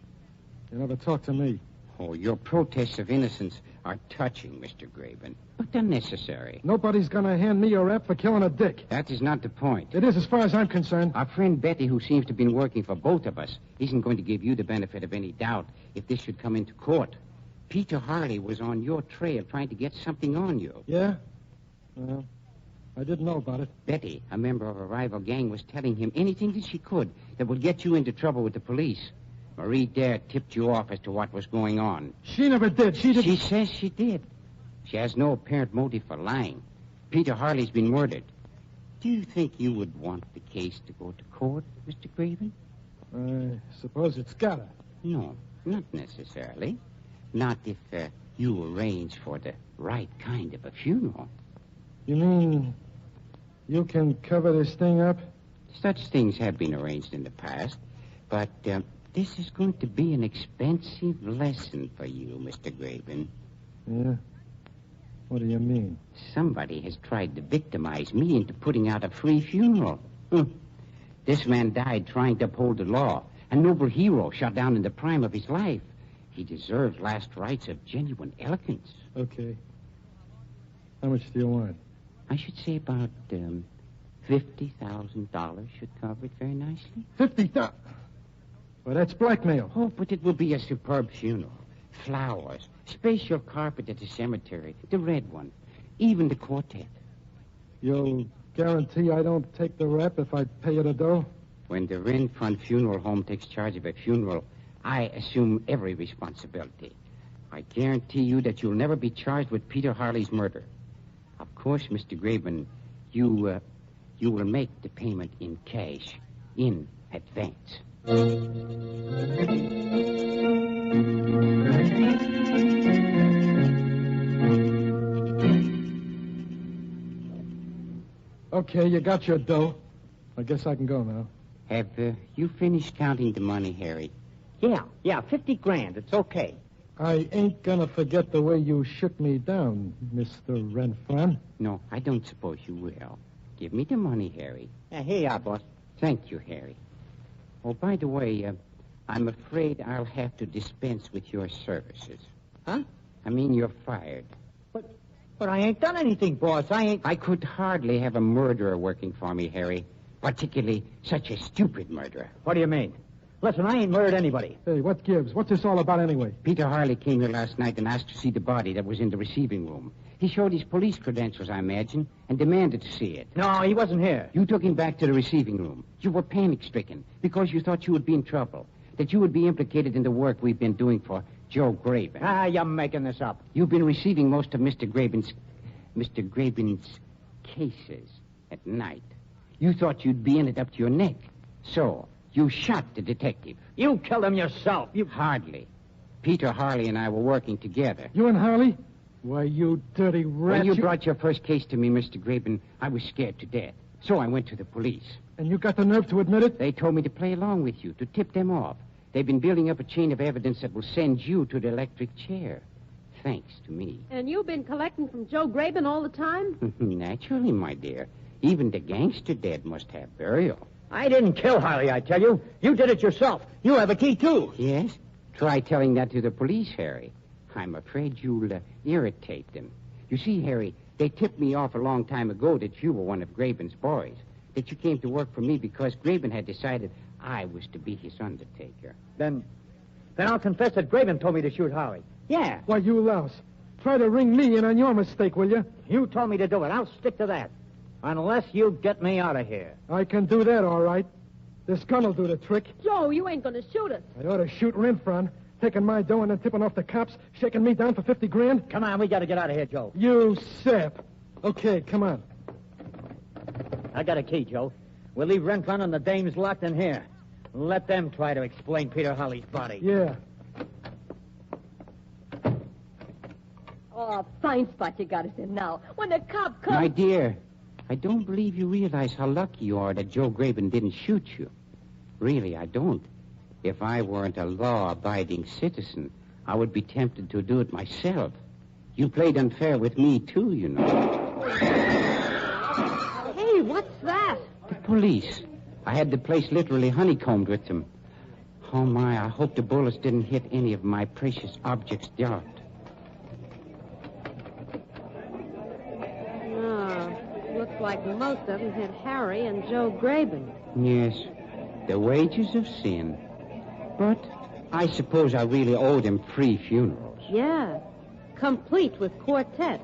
You never talked to me. Oh, your protests of innocence are touching, Mr. Graven, but unnecessary. Nobody's going to hand me a rap for killing a dick. That is not the point. It is as far as I'm concerned. Our friend Betty, who seems to have been working for both of us, isn't going to give you the benefit of any doubt if this should come into court. Peter Harley was on your trail trying to get something on you. Yeah? Well, I didn't know about it. Betty, a member of a rival gang, was telling him anything that she could that would get you into trouble with the police. Marie Dare tipped you off as to what was going on. She never did. She says she did. She has no apparent motive for lying. Peter Harley's been murdered. Do you think you would want the case to go to court, Mr. Graven? I suppose it's gotta. No, not necessarily. Not if you arrange for the right kind of a funeral. You mean you can cover this thing up? Such things have been arranged in the past, but this is going to be an expensive lesson for you, Mr. Graven. Yeah? What do you mean? Somebody has tried to victimize me into putting out a free funeral. This man died trying to uphold the law. A noble hero shot down in the prime of his life. He deserves last rites of genuine elegance. Okay. How much do you want? I should say about $50,000 should cover it very nicely. 50,000? Well, that's blackmail. Oh, but it will be a superb funeral. Flowers, special carpet at the cemetery, the red one, even the quartet. You'll guarantee I don't take the rap if I pay you the dough? When the Renfront Funeral Home takes charge of a funeral, I assume every responsibility. I guarantee you that you'll never be charged with Peter Harley's murder. Of course, Mr. Graven, you will make the payment in cash, in advance. Okay, you got your dough. I guess I can go now. Have you finished counting the money, Harry? Yeah, 50 grand. It's okay. I ain't gonna forget the way you shook me down, Mr. Renfron. No, I don't suppose you will. Give me the money, Harry. Here you are, boss. Thank you, Harry. Oh, by the way, I'm afraid I'll have to dispense with your services. Huh? I mean, you're fired. But I ain't done anything, boss. I could hardly have a murderer working for me, Harry. Particularly such a stupid murderer. What do you mean? Listen, I ain't murdered anybody. Hey, what gives? What's this all about anyway? Peter Harley came here last night and asked to see the body that was in the receiving room. He showed his police credentials, I imagine, and demanded to see it. No, he wasn't here. You took him back to the receiving room. You were panic-stricken because you thought you would be in trouble, that you would be implicated in the work we've been doing for Joe Graven. You're making this up. You've been receiving most of Mr. Graven's cases at night. You thought you'd be in it up to your neck. So, you shot the detective. You killed him yourself. Hardly. Peter Harley and I were working together. You and Harley? Why, you dirty rat. When you brought your first case to me, Mr. Graven, I was scared to death. So I went to the police. And you got the nerve to admit it? They told me to play along with you, to tip them off. They've been building up a chain of evidence that will send you to the electric chair. Thanks to me. And you've been collecting from Joe Graben all the time? Naturally, my dear. Even the gangster dead must have burial. I didn't kill Harley, I tell you. You did it yourself. You have a key, too. Yes? Try telling that to the police, Harry. I'm afraid you'll irritate them. You see, Harry, they tipped me off a long time ago that you were one of Graben's boys. That you came to work for me because Graben had decided I was to be his undertaker. Then I'll confess that Graben told me to shoot Harley. Yeah. Why, you louse. Try to ring me in on your mistake, will you? You told me to do it. I'll stick to that. Unless you get me out of here. I can do that, all right. This gun'll do the trick. Joe, you ain't gonna shoot us. I ought to shoot Renfron, taking my dough and then tipping off the cops, shaking me down for 50 grand. Come on, we gotta get out of here, Joe. You sap. Okay, come on. I got a key, Joe. We'll leave Renfron and the dames locked in here. Let them try to explain Peter Harley's body. Yeah. Oh, fine spot you got us in now. When the cop comes... My dear, I don't believe you realize how lucky you are that Joe Graben didn't shoot you. Really, I don't. If I weren't a law-abiding citizen, I would be tempted to do it myself. You played unfair with me, too, you know. Hey, what's that? The police. I had the place literally honeycombed with them. Oh, my, I hope the bullets didn't hit any of my precious objects dropped. Looks like most of them hit Harry and Joe Graben. Yes, the wages of sin. But I suppose I really owe them free funerals. Yeah, complete with quartet.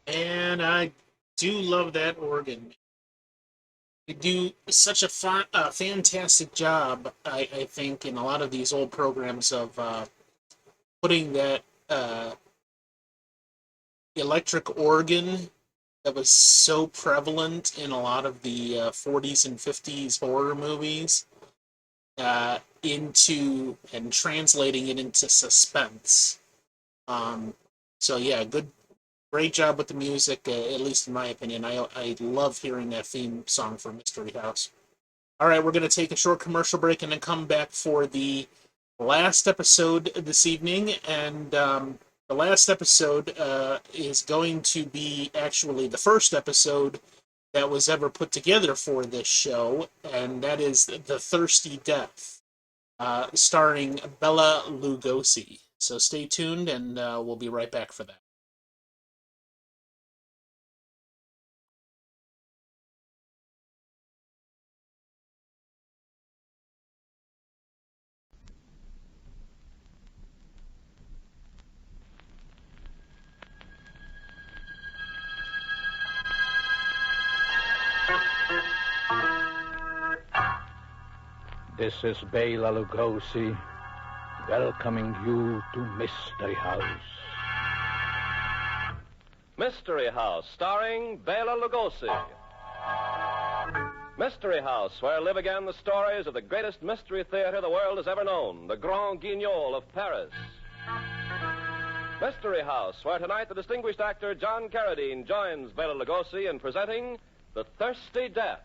And I do love that organ. They do such a fantastic job, I think, in a lot of these old programs of putting that electric organ that was so prevalent in a lot of the 40s and 50s horror movies into and translating it into suspense. So yeah, great job with the music, at least in my opinion. I love hearing that theme song for Mystery House. All right, we're going to take a short commercial break and then come back for the last episode this evening. And the last episode is going to be actually the first episode that was ever put together for this show, and that is The Thirsty Death, starring Bela Lugosi. So stay tuned, and we'll be right back for that. This is Bela Lugosi, welcoming you to Mystery House. Mystery House, starring Bela Lugosi. Mystery House, where live again the stories of the greatest mystery theater the world has ever known, the Grand Guignol of Paris. Mystery House, where tonight the distinguished actor John Carradine joins Bela Lugosi in presenting The Thirsty Death.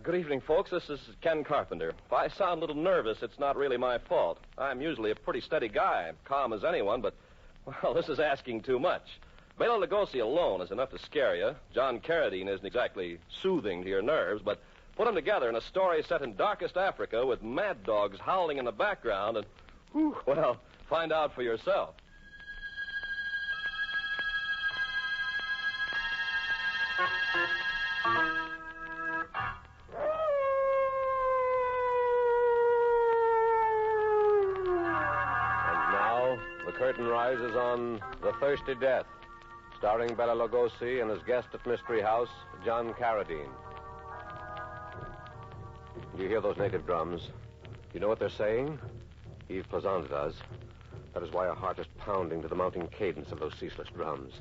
Good evening, folks. This is Ken Carpenter. If I sound a little nervous, it's not really my fault. I'm usually a pretty steady guy, calm as anyone, but, well, this is asking too much. Bela Lugosi alone is enough to scare you. John Carradine isn't exactly soothing to your nerves, but put them together in a story set in darkest Africa with mad dogs howling in the background and, whew, well, find out for yourself. The curtain rises on The Thirsty Death, starring Bela Lugosi and his guest at Mystery House, John Carradine. Do you hear those native drums? You know what they're saying? Eve Plazante does. That is why her heart is pounding to the mounting cadence of those ceaseless drums.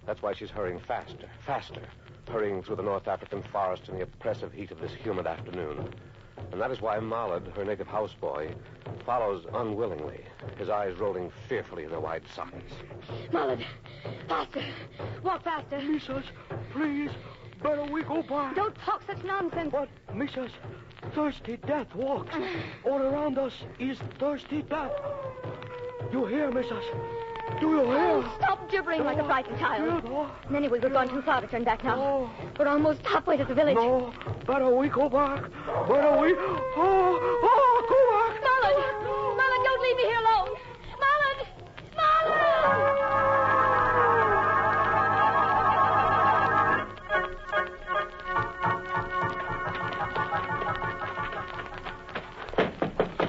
That's why she's hurrying faster, faster, hurrying through the North African forest in the oppressive heat of this humid afternoon. And that is why Mollard, her native houseboy, follows unwillingly, his eyes rolling fearfully in their wide sockets. Mollard, faster. Walk faster. Missus, please, better we go by. Don't talk such nonsense. But, Missus, Thirsty Death walks. All around us is Thirsty Death. You hear, Missus? Do you hear? Oh, stop gibbering like a frightened child. Anyway, we've gone too far to turn back now. We're almost halfway to the village. No, better we go back. Better we... go back. Mollard, don't leave me here alone.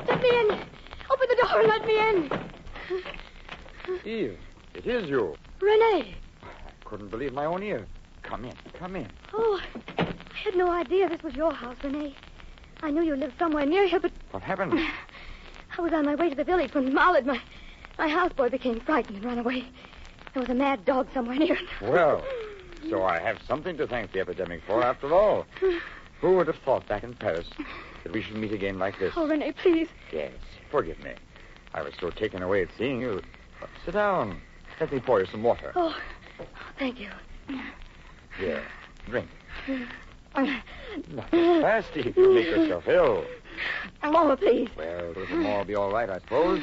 Let me in. Open the door. Eve, it is you. Renee! I couldn't believe my own ears. Come in, come in. Oh, I had no idea this was your house, Renee. I knew you lived somewhere near here, but What happened? I was on my way to the village when Mollard, my houseboy, became frightened and ran away. There was a mad dog somewhere near. Well, so I have something to thank the epidemic for, after all. Who would have thought back in Paris that we should meet again like this? Oh, Renee, please. Yes, forgive me. I was so taken away at seeing you. Sit down. Let me pour you some water. Oh, thank you. Here, drink. Not so fast, Eve. You make yourself ill. More, please. Well, a little more will be all right, I suppose.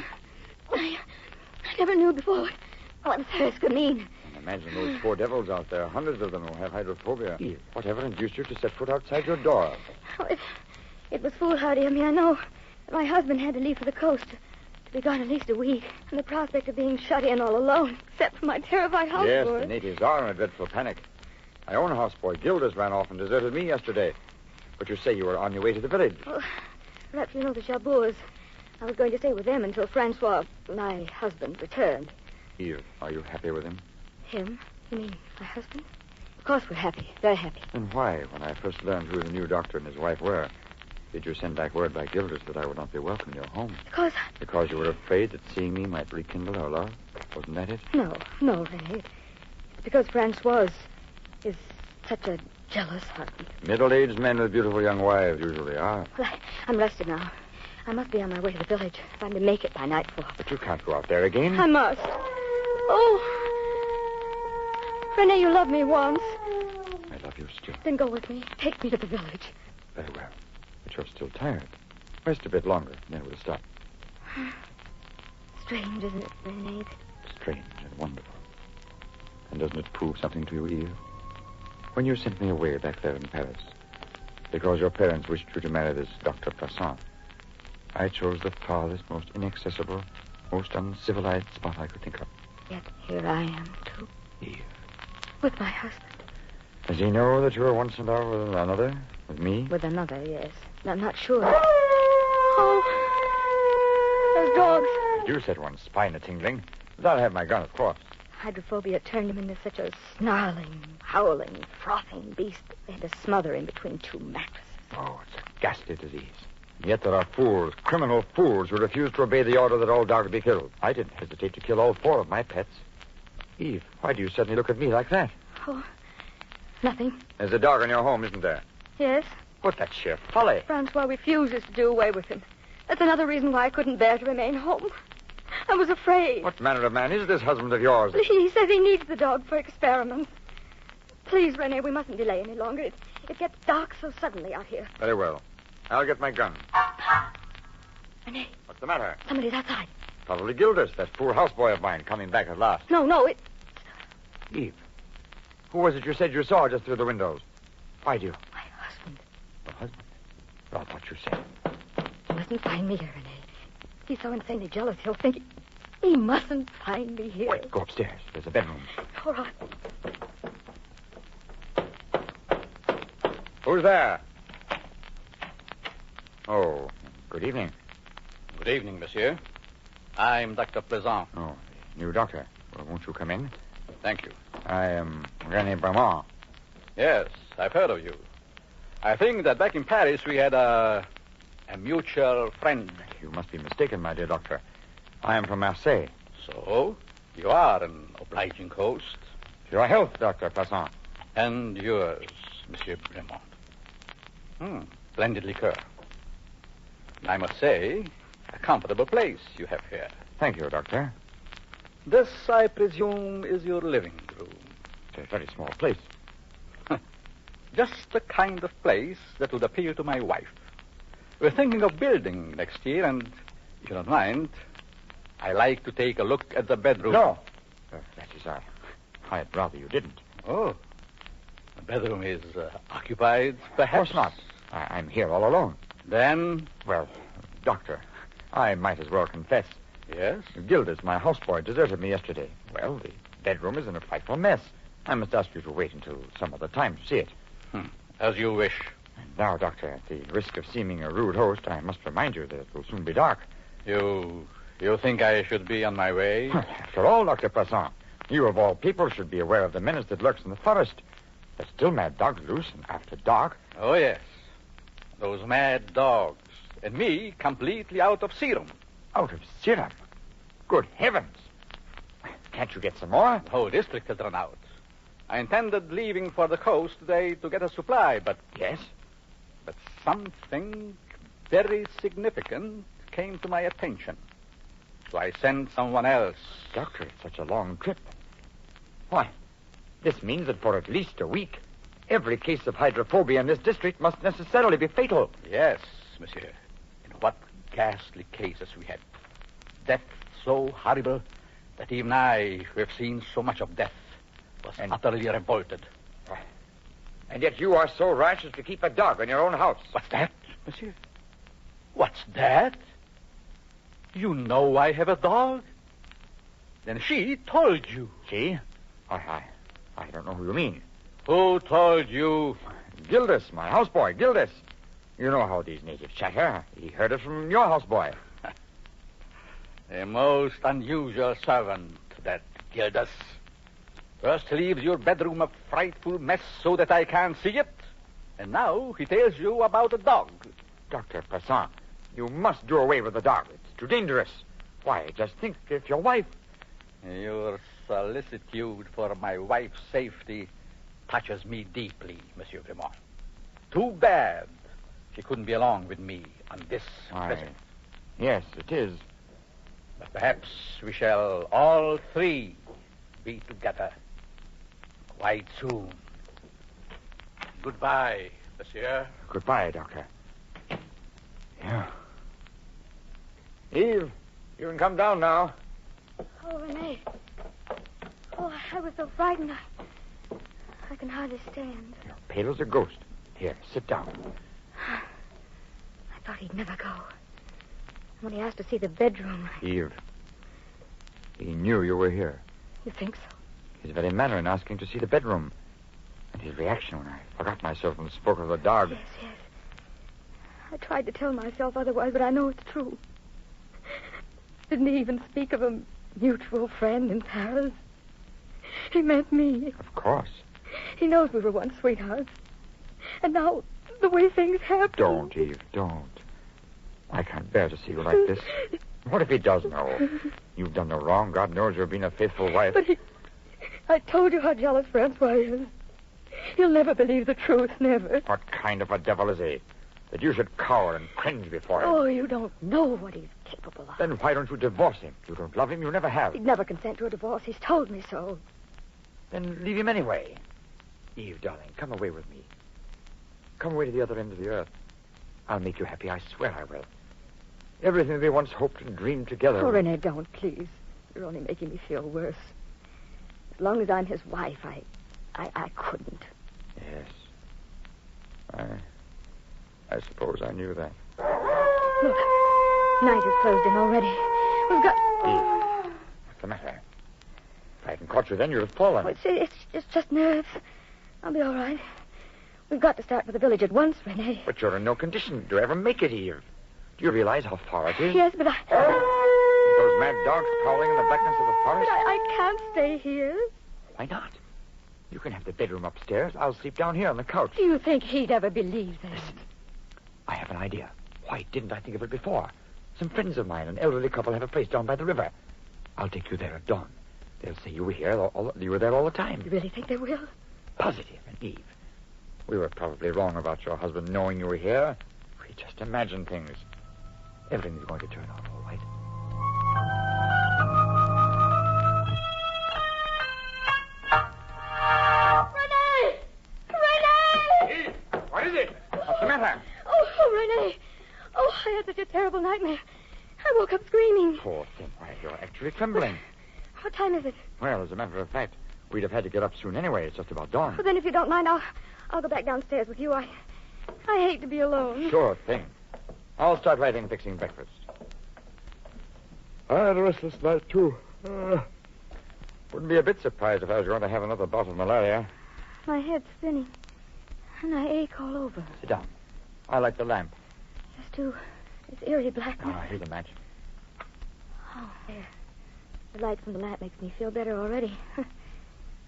I never knew before what thirst could mean. And imagine those poor devils out there, hundreds of them who have hydrophobia. Eve, whatever induced you to set foot outside your door? Oh, it was foolhardy of me, I know. My husband had to leave for the coast to be gone at least a week. And the prospect of being shut in all alone, except for my terrified houseboy. Yes, the natives are in a dreadful panic. My own houseboy, Gildas, ran off and deserted me yesterday. But you say you were on your way to the village. Well, perhaps you know the Chabours. I was going to stay with them until Francois, my husband, returned. Eve, are you happy with him? Him? You mean my husband? Of course we're happy. Very happy. Then why, when I first learned who the new doctor and his wife were, did you send back word by Gildas that I would not be welcome in your home? Because you were afraid that seeing me might rekindle our love? Wasn't that it? No, Renee. It's because Francois is such a jealous husband. Middle-aged men with beautiful young wives usually are. Well, I'm rested now. I must be on my way to the village if I'm to make it by nightfall. But you can't go out there again. I must. Oh. Renee, you loved me once. I love you still. Then go with me. Take me to the village. Very well. But you're still tired. Rest a bit longer, then we'll stop. Strange, isn't it, Renee? Strange and wonderful. And doesn't it prove something to you, Eve? When you sent me away back there in Paris, because your parents wished you to marry this Dr. Plassant, I chose the farthest, most inaccessible, most uncivilized spot I could think of. Yet here I am, too. Eve. With my husband. Does he know that you were once in love with another? With me? With another, yes. I'm not sure. Oh. Those dogs. You set one's spine a-tingling. But I'll have my gun, of course. Hydrophobia turned him into such a snarling, howling, frothing beast that they had to smother in between two mattresses. Oh, it's a ghastly disease. And yet there are fools, criminal fools, who refuse to obey the order that all dogs be killed. I didn't hesitate to kill all 4 of my pets. Eve, why do you suddenly look at me like that? Oh, nothing. There's a dog in your home, isn't there? Yes. But that's sheer folly. Francois refuses to do away with him. That's another reason why I couldn't bear to remain home. I was afraid. What manner of man is this husband of yours? He says he needs the dog for experiments. Please, Renee, we mustn't delay any longer. It gets dark so suddenly out here. Very well. I'll get my gun. Renee. What's the matter? Somebody's outside. Probably Gildas, that poor houseboy of mine, coming back at last. No, it... Eve, who was it you said you saw just through the windows? Why do you? My husband. Your husband? I thought you said. He mustn't find me here, Renee. He's so insanely jealous, he'll think he mustn't find me here. Wait, go upstairs. There's a bedroom. All right. Who's there? Oh, good evening. Good evening, monsieur. I'm Dr. Plaisant. Oh, new doctor. Well, won't you come in? Thank you. I am René Bramont. Yes, I've heard of you. I think that back in Paris we had a mutual friend. You must be mistaken, my dear doctor. I am from Marseille. So, you are an obliging host. To your health, Dr. Plassant. And yours, Monsieur Bramont. Splendid liqueur. I must say, a comfortable place you have here. Thank you, Doctor. This, I presume, is your living room. It's a very small place. Just the kind of place that would appeal to my wife. We're thinking of building next year, and if you don't mind, I like to take a look at the bedroom. No. That is, I'd rather you didn't. Oh. The bedroom is occupied, perhaps? Of course not. I'm here all alone. Then? Well, Doctor, I might as well confess. Yes? Gildas, my houseboy, deserted me yesterday. Well, the bedroom is in a frightful mess. I must ask you to wait until some other time to see it. As you wish. And now, Doctor, at the risk of seeming a rude host, I must remind you that it will soon be dark. You You think I should be on my way? After all, Dr. Poisson, you of all people should be aware of the menace that lurks in the forest. There's still mad dogs loose, and after dark... Oh, yes. Those mad dogs. And me completely out of serum. Out of serum? Good heavens. Can't you get some more? The whole district has run out. I intended leaving for the coast today to get a supply, but... Yes? But something very significant came to my attention. So I sent someone else. Doctor, it's such a long trip. Why, this means that for at least a week, every case of hydrophobia in this district must necessarily be fatal. Yes, monsieur. And what ghastly cases we had. Death so horrible that even I, who have seen so much of death, was utterly revolted. And yet you are so rash as to keep a dog in your own house. What's that, monsieur? What's that? You know I have a dog? Then she told you. She? I don't know who you mean. Who told you? Gildas, my houseboy, Gildas. You know how these natives chatter. He heard it from your houseboy. A most unusual servant, that Gildas. First he leaves your bedroom a frightful mess so that I can't see it. And now he tells you about a dog. Dr. Poisson, you must do away with the dog. It's too dangerous. Why, just think if your wife... Your solicitude for my wife's safety touches me deeply, Monsieur Grimaud. Too bad she couldn't be along with me on this visit. Yes, it is. But perhaps we shall all three be together quite soon. Goodbye, monsieur. Goodbye, Doctor. Yeah. Eve, you can come down now. Oh, Renee. Oh, I was so frightened. I can hardly stand. You're pale as a ghost. Here, sit down. I thought he'd never go. When he asked to see the bedroom. Eve, he knew you were here. You think so? His very manner in asking to see the bedroom. And his reaction when I forgot myself and spoke of the dog. Yes, yes. I tried to tell myself otherwise, but I know it's true. Didn't he even speak of a mutual friend in Paris? He meant me. Of course. He knows we were once sweethearts. And now, the way things happen... Don't, Eve, don't. I can't bear to see you like this. What if he does know? You've done no wrong. God knows you've been a faithful wife. But I told you how jealous Francois is. He'll never believe the truth, never. What kind of a devil is he? That you should cower and cringe before him. Oh, you don't know what he's capable of. Then why don't you divorce him? You don't love him. You never have. He'd never consent to a divorce. He's told me so. Then leave him anyway. Eve, darling, come away with me. Come away to the other end of the earth. I'll make you happy. I swear I will. Everything we once hoped and dreamed together. Oh, Renee, don't, please. You're only making me feel worse. As long as I'm his wife, I couldn't. Yes. I suppose I knew that. Look, night is closed in already. We've got... Eve, what's the matter? If I hadn't caught you then, you'd have fallen. Oh, it's just nerves. I'll be all right. We've got to start for the village at once, Renee. But you're in no condition to ever make it, Eve. Do you realize how far it is? Yes, but Those mad dogs prowling in the blackness of the forest? But I can't stay here. Why not? You can have the bedroom upstairs. I'll sleep down here on the couch. Do you think he'd ever believe that? Listen, I have an idea. Why didn't I think of it before? Some friends of mine, an elderly couple, have a place down by the river. I'll take you there at dawn. They'll say you were here. You were there all the time. You really think they will? Positive. And Eve, we were probably wrong about your husband knowing you were here. We just imagined things. Everything's going to turn out all right. Renee! Renee! What is it? What's the matter? Oh, Renee. Oh, I had such a terrible nightmare. I woke up screaming. Poor thing. Why, you're actually trembling. What time is it? Well, as a matter of fact, we'd have had to get up soon anyway. It's just about dawn. Well, then, if you don't mind, I'll go back downstairs with you. I hate to be alone. Sure thing. I'll start right in fixing breakfast. I had a restless night, too. Wouldn't be a bit surprised if I was going to have another bout of malaria. My head's spinning, and I ache all over. Sit down. I light the lamp. Just this eerie blackness. Here's a match. Oh, there. The light from the lamp makes me feel better already. I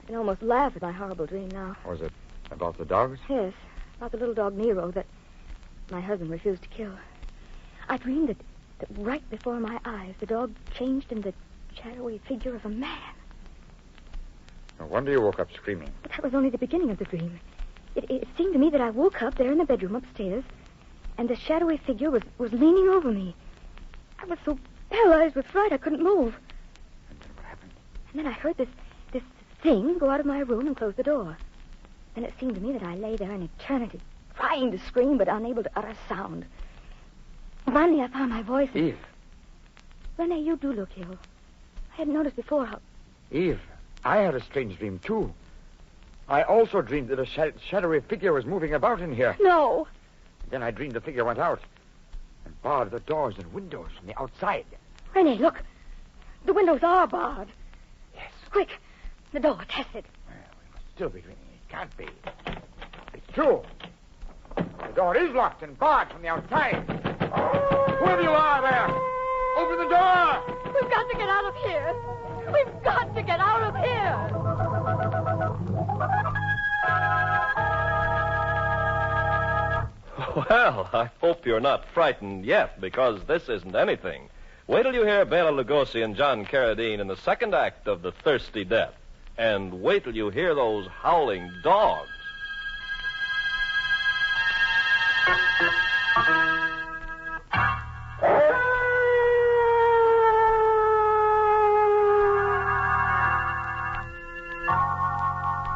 can almost laugh at my horrible dream now. Was it about the dogs? Yes, about the little dog Nero that my husband refused to kill. I dreamed that right before my eyes, the dog changed into the shadowy figure of a man. No wonder you woke up screaming. But that was only the beginning of the dream. It seemed to me that I woke up there in the bedroom upstairs, and the shadowy figure was leaning over me. I was so paralyzed with fright I couldn't move. And then what happened? And then I heard this thing go out of my room and close the door. Then it seemed to me that I lay there in eternity, trying to scream but unable to utter sound. Finally, I found my voice. Eve. Rene, you do look ill. I hadn't noticed before how... Eve, I had a strange dream, too. I also dreamed that a shadowy figure was moving about in here. No. Then I dreamed the figure went out and barred the doors and windows from the outside. Rene, look. The windows are barred. Yes. Quick. The door, test it. Well, we must still be dreaming. It can't be. It's true. The door is locked and barred from the outside. Whoever you are there, open the door. We've got to get out of here. We've got to get out of here. Well, I hope you're not frightened yet, because this isn't anything. Wait till you hear Bela Lugosi and John Carradine in the second act of The Thirsty Death. And wait till you hear those howling dogs.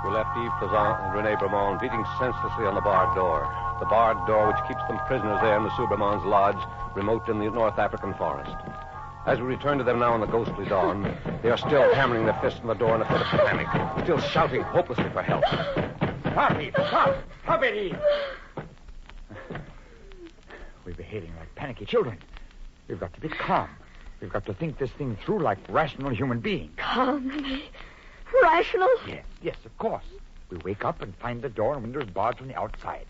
We left Yves Plazant and Rene Bremont beating senselessly on the barred door. The barred door which keeps them prisoners there in Monsieur Bremont's lodge, remote in the North African forest. As we return to them now in the ghostly dawn, they are still hammering their fists on the door in a fit of panic, still shouting hopelessly for help. Stop, Eve, stop! Stop it, Eve! We're behaving like panicky children. We've got to be calm. We've got to think this thing through like rational human beings. Calm, Rene. Rational? Yes, of course. We wake up and find the door and windows barred from the outside.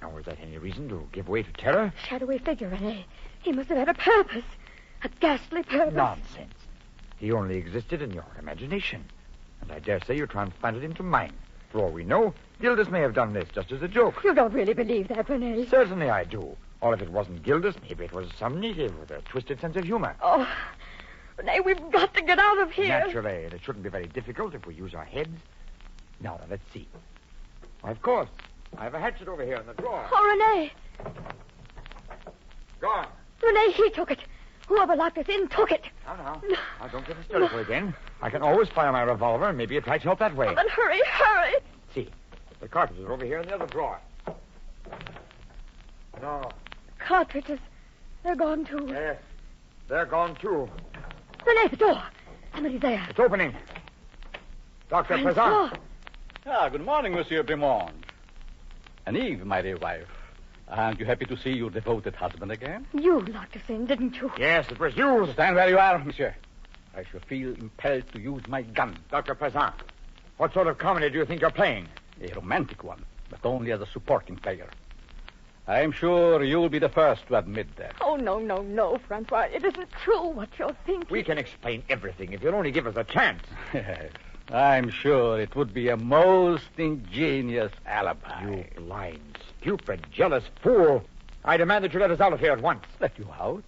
Now, was that any reason to give way to terror? Shadowy figure, Rene. He must have had a purpose. A ghastly purpose. Nonsense. He only existed in your imagination. And I dare say you're trying to plant it into mine. For all we know, Gildas may have done this just as a joke. You don't really believe that, Rene. Certainly I do. Or if it wasn't Gildas, maybe it was some native with a twisted sense of humor. Oh, Rene, we've got to get out of here. Naturally, and it shouldn't be very difficult if we use our heads. Now, let's see. Why, of course. I have a hatchet over here in the drawer. Oh, Rene. Gone. Rene, he took it. Whoever locked us in took it. Now, don't get hysterical again. I can always fire my revolver, and maybe it might help that way. Oh, then hurry. See, the cartridges are over here in the other drawer. No. Cartridges. They're gone, too. Yes, they're gone, too. Rene, the door. Somebody's there. It's opening. Dr. Plazant. Good morning, Monsieur Bremont. And Eve, my dear wife. Aren't you happy to see your devoted husband again? You locked us in, didn't you? Yes, it was you. Stand where you are, monsieur. I shall feel impelled to use my gun. Dr. Plazant, what sort of comedy do you think you're playing? A romantic one, but only as a supporting player. I am sure you'll be the first to admit that. Oh, no, Francois. It isn't true what you're thinking. We can explain everything if you'll only give us a chance. Yes, I'm sure it would be a most ingenious alibi. You blind, stupid, jealous fool. I demand that you let us out of here at once. Let you out?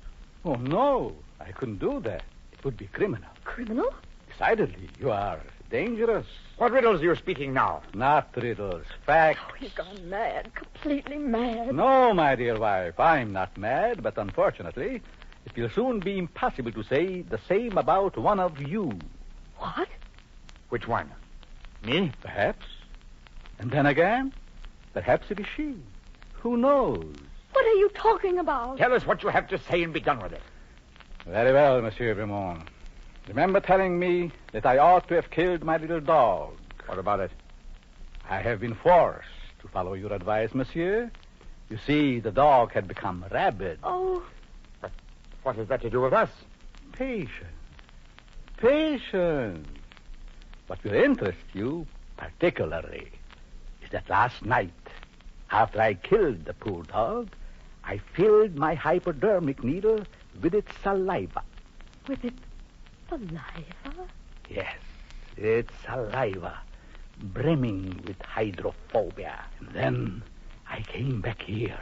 Oh, no. I couldn't do that. It would be criminal. Criminal? Decidedly. You are dangerous. What riddles are you speaking now? Not riddles. Facts. Oh, he's gone mad. Completely mad. No, my dear wife. I'm not mad, but unfortunately, it will soon be impossible to say the same about one of you. What? Which one? Me? Perhaps. And then again, perhaps it is she. Who knows? What are you talking about? Tell us what you have to say and be done with it. Very well, Monsieur Bremont. Remember telling me that I ought to have killed my little dog. What about it? I have been forced to follow your advice, monsieur. You see, the dog had become rabid. Oh. But what has that to do with us? Patience. What will interest you particularly is that last night, after I killed the poor dog, I filled my hypodermic needle with its saliva. Was it saliva? Yes, it's saliva, brimming with hydrophobia. And then I came back here.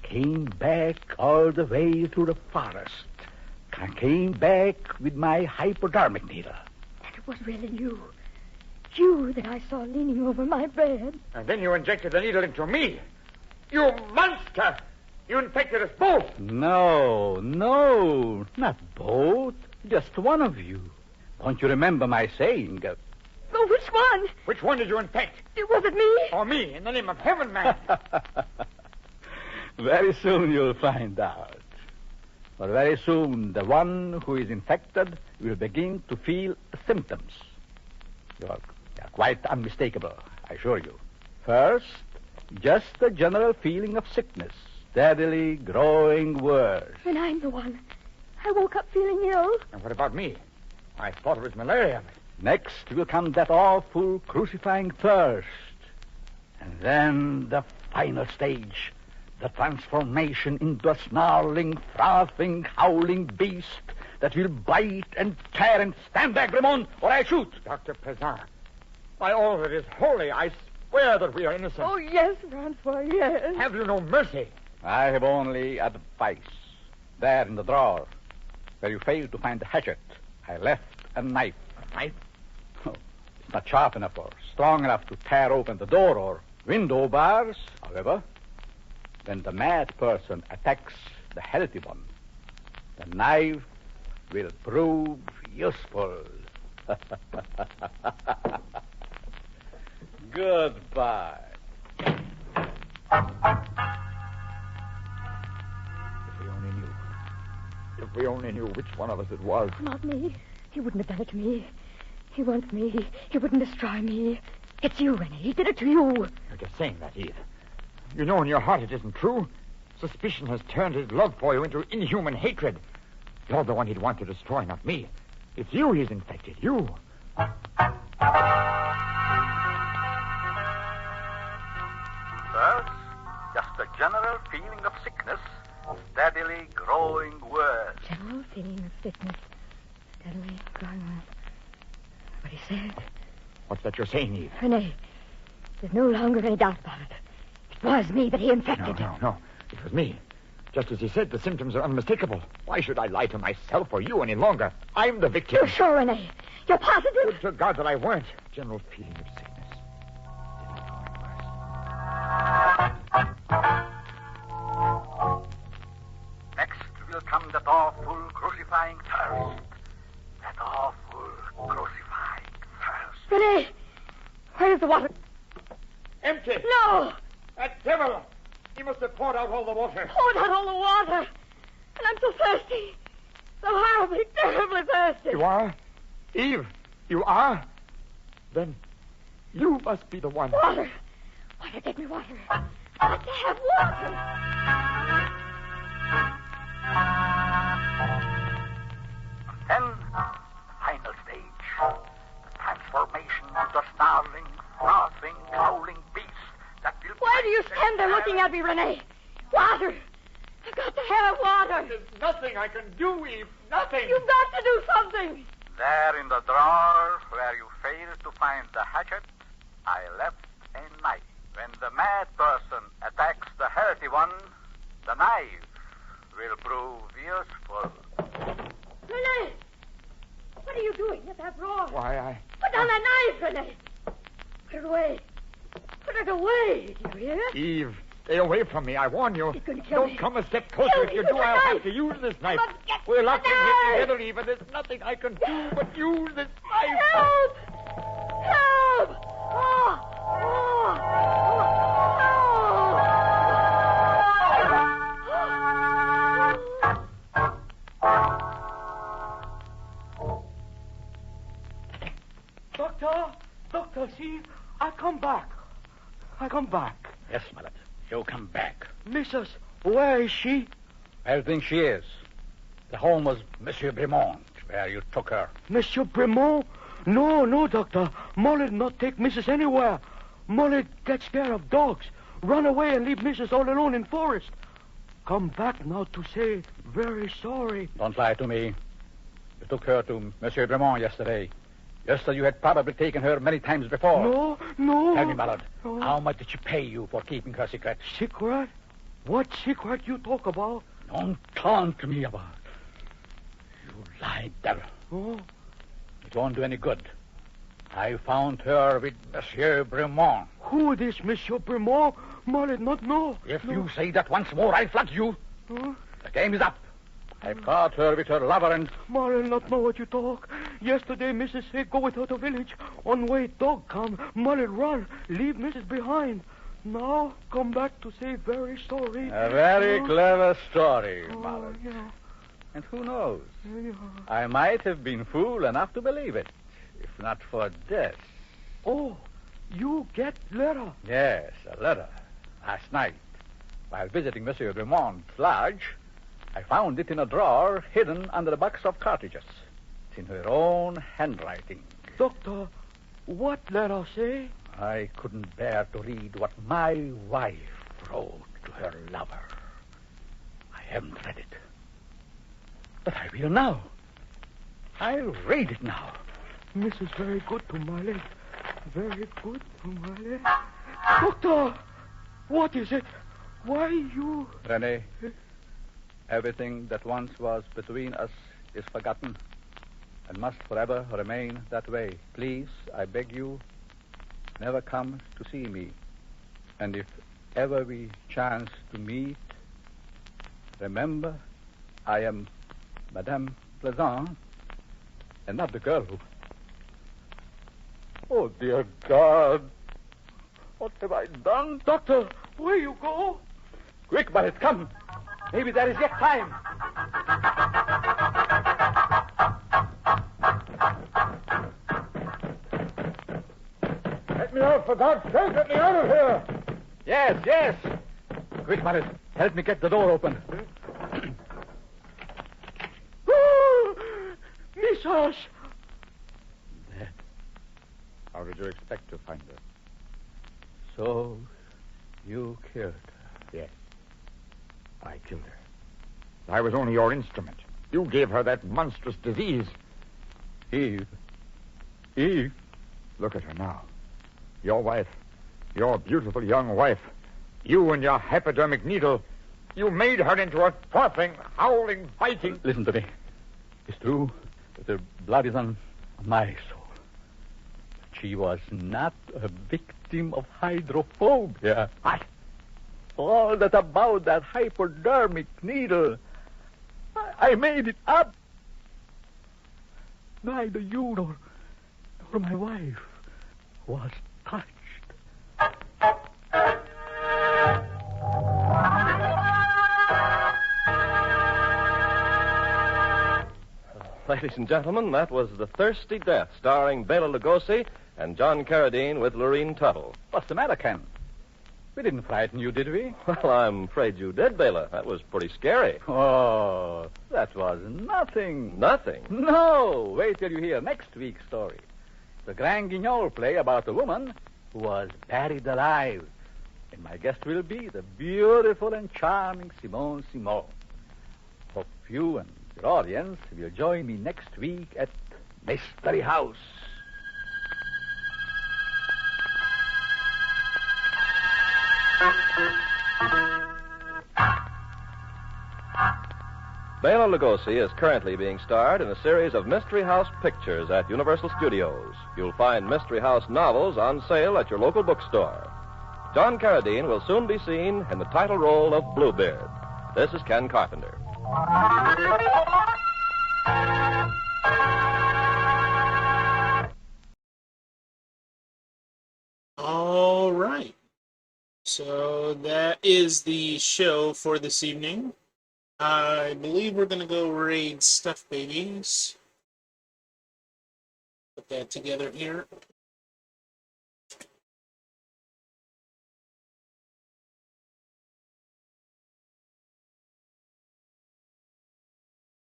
Came back all the way through the forest. I came back with my hypodermic needle. And it was really you. You that I saw leaning over my bed. And then you injected the needle into me. You monster! You infected us both. No, not both. Just one of you. Don't you remember my saying? Oh, which one? Which one did you infect? Was it me? Or me, in the name of heaven, man? Very soon you'll find out. But very soon, the one who is infected will begin to feel symptoms. You're quite unmistakable, I assure you. First, just a general feeling of sickness, steadily growing worse. And I'm the one. I woke up feeling ill. And what about me? I thought it was malaria. Next will come that awful crucifying thirst. And then the final stage, the transformation into a snarling, frothing, howling beast that will bite and tear and stand back, Ramon, or I shoot. Dr. Pezan, by all that is holy, I swear that we are innocent. Oh, yes, Francois, yes. Have you no mercy? I have only advice. There in the drawer, where you failed to find the hatchet, I left a knife. A knife? Oh, it's not sharp enough or strong enough to tear open the door or window bars. However, when the mad person attacks the healthy one, the knife will prove useful. Goodbye. If we only knew which one of us it was. Not me. He wouldn't have done it to me. He wants me. He wouldn't destroy me. It's you, Renee. He did it to you. You're just saying that, Eve. You know in your heart it isn't true. Suspicion has turned his love for you into inhuman hatred. You're the one he'd want to destroy, not me. It's you he's infected. You. First, just a general feeling of sickness, steadily growing worse. General feeling of sickness. Steadily growing worse. What he said. What's that you're saying, Eve? Renee, there's no longer any doubt about it. It was me that he infected. No. It was me. Just as he said, the symptoms are unmistakable. Why should I lie to myself or you any longer? I'm the victim. You're sure, Renee? You're positive? Would to God that I weren't. General feeling of sickness. Next will come that awful crucifying thirst. That awful crucifying thirst. Renee! Where's the water? Empty. No! That devil! He must have poured out all the water. Poured out all the water. And I'm so thirsty. So horribly, terribly thirsty. You are? Eve, you are? Then you must be the one. Water. Water, get me water. I've got to have water. Then, the final stage. The transformation into a snarling, frothing, howling beast that will... Why do you stand there looking at me, Renee? Water. I've got to have water. There's nothing I can do, Eve. Nothing. You've got to do something. There in the drawer where you failed to find the hatchet, I left a knife. When the mad person attacks the healthy one, the knife will prove useful. Renee! What are you doing in that drawer? Why, Put down that knife, Renee. Put it away. Put it away, do you hear? Eve, stay away from me. I warn you. He's going to kill Don't me. come a step closer. Kill If me you with do, the I'll knife. have to use this knife. must get We're the locked in knife. here together, Eve, and there's nothing I can do but use this knife. Help! Help! Oh! Doctor, see, I come back. Yes, Mallet. You come back. Missus, where is she? I think she is. The home was Monsieur Bremont, where you took her. Monsieur Bremont? No, Doctor. Molly not take Missus anywhere. Molly get scared of dogs. Run away and leave Missus all alone in forest. Come back now to say very sorry. Don't lie to me. You took her to Monsieur Bremont yesterday. Just as you had probably taken her many times before. No, no. Tell me, Mallard, No. how much did she pay you for keeping her secret? Secret? What secret you talk about? Don't taunt me about it. You lied, devil. Oh. It won't do any good. I found her with Monsieur Bremont. Who this Monsieur Bremont? Molly not know. If you say that once more, I'll flog you. Huh? The game is up. I've caught her with her lover and... Molly not know what you talk. Yesterday, Mrs. say go with her to village. On way, dog come. Molly run. Leave Mrs. behind. Now, come back to say very sorry. A very Oh. clever story, Oh, Mallard. yeah. And who knows? Yeah. I might have been fool enough to believe it, if not for this. Oh, you get letter. Yes, a letter. Last night, while visiting Monsieur Bremont's lodge, I found it in a drawer hidden under a box of cartridges. It's in her own handwriting. Doctor, what letter say? I couldn't bear to read what my wife wrote to her lover. I haven't read it. But I will now. I'll read it now. Mrs. very good to Molly. Very good to Molly. Doctor, what is it? Why you... Rene, everything that once was between us is forgotten and must forever remain that way. Please, I beg you, never come to see me. And if ever we chance to meet, remember, I am Madame Plaisant and not the girl who... Oh, dear God. What have I done? Doctor, where you go? Quick, Barrett, come. Maybe there is yet time. Let me out, for God's sake. Let me out of here. Yes, yes. Quick, Barrett. Help me get the door open. Miss us. Dead. How did you expect to find her? So, you killed her? Yes. I killed her. I was only your instrument. You gave her that monstrous disease. Eve. Eve. Look at her now. Your wife. Your beautiful young wife. You and your hypodermic needle. You made her into a frothing, howling, biting... Listen to me. It's true that the blood is on my soul. But she was not a victim of hydrophobia. All that about that hypodermic needle. I made it up. Neither you nor my wife was touched. Ladies and gentlemen, that was The Thirsty Death, starring Bela Lugosi and John Carradine with Lorene Tuttle. What's the matter, Ken? We didn't frighten you, did we? Well, I'm afraid you did, Bela. That was pretty scary. Oh, that was nothing. Nothing? No. Wait till you hear next week's story. The Grand Guignol play about a woman who was buried alive. And my guest will be the beautiful and charming Simone Simon. Hope you and your audience will join me next week at Mystery House. Bela Lugosi is currently being starred in a series of Mystery House pictures at Universal Studios. You'll find Mystery House novels on sale at your local bookstore. John Carradine will soon be seen in the title role of Bluebeard. This is Ken Carpenter. All right. So that is the show for this evening. I believe we're going to go raid Stuff Babies. Put that together here.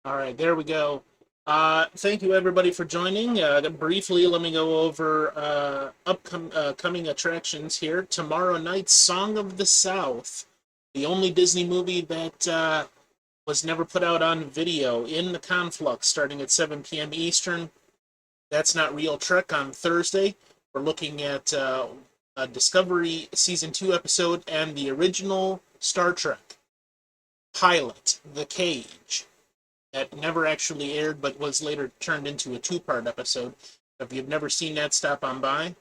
All right, there we go. Thank you, everybody, for joining. Briefly, let me go over upcoming attractions here. Tomorrow night, Song of the South, the only Disney movie that was never put out on video, In the Conflux, starting at 7 p.m. Eastern. That's Not Real Trek on Thursday. We're looking at a Discovery Season 2 episode and the original Star Trek pilot, The Cage, that never actually aired but was later turned into a two-part episode. If you've never seen that, stop on by.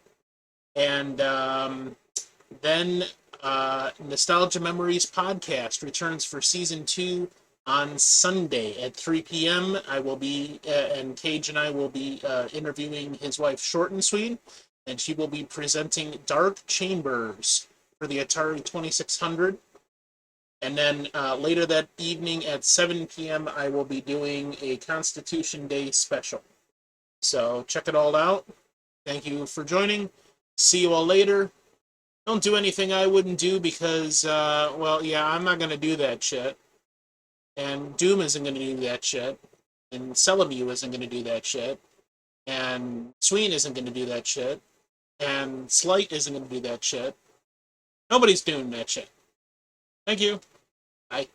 And then Nostalgia Memories podcast returns for Season 2 on Sunday at 3 p.m. I will be, and Cage and I will be interviewing his wife, Short and Sweet, and she will be presenting Dark Chambers for the Atari 2600. And then later that evening at 7 p.m., I will be doing a Constitution Day special. So check it all out. Thank you for joining. See you all later. Don't do anything I wouldn't do because, well, yeah, I'm not going to do that shit. And Doom isn't going to do that shit. And Celebu isn't going to do that shit. And Sween isn't going to do that shit. And Slight isn't going to do that shit. Nobody's doing that shit. Thank you. Bye.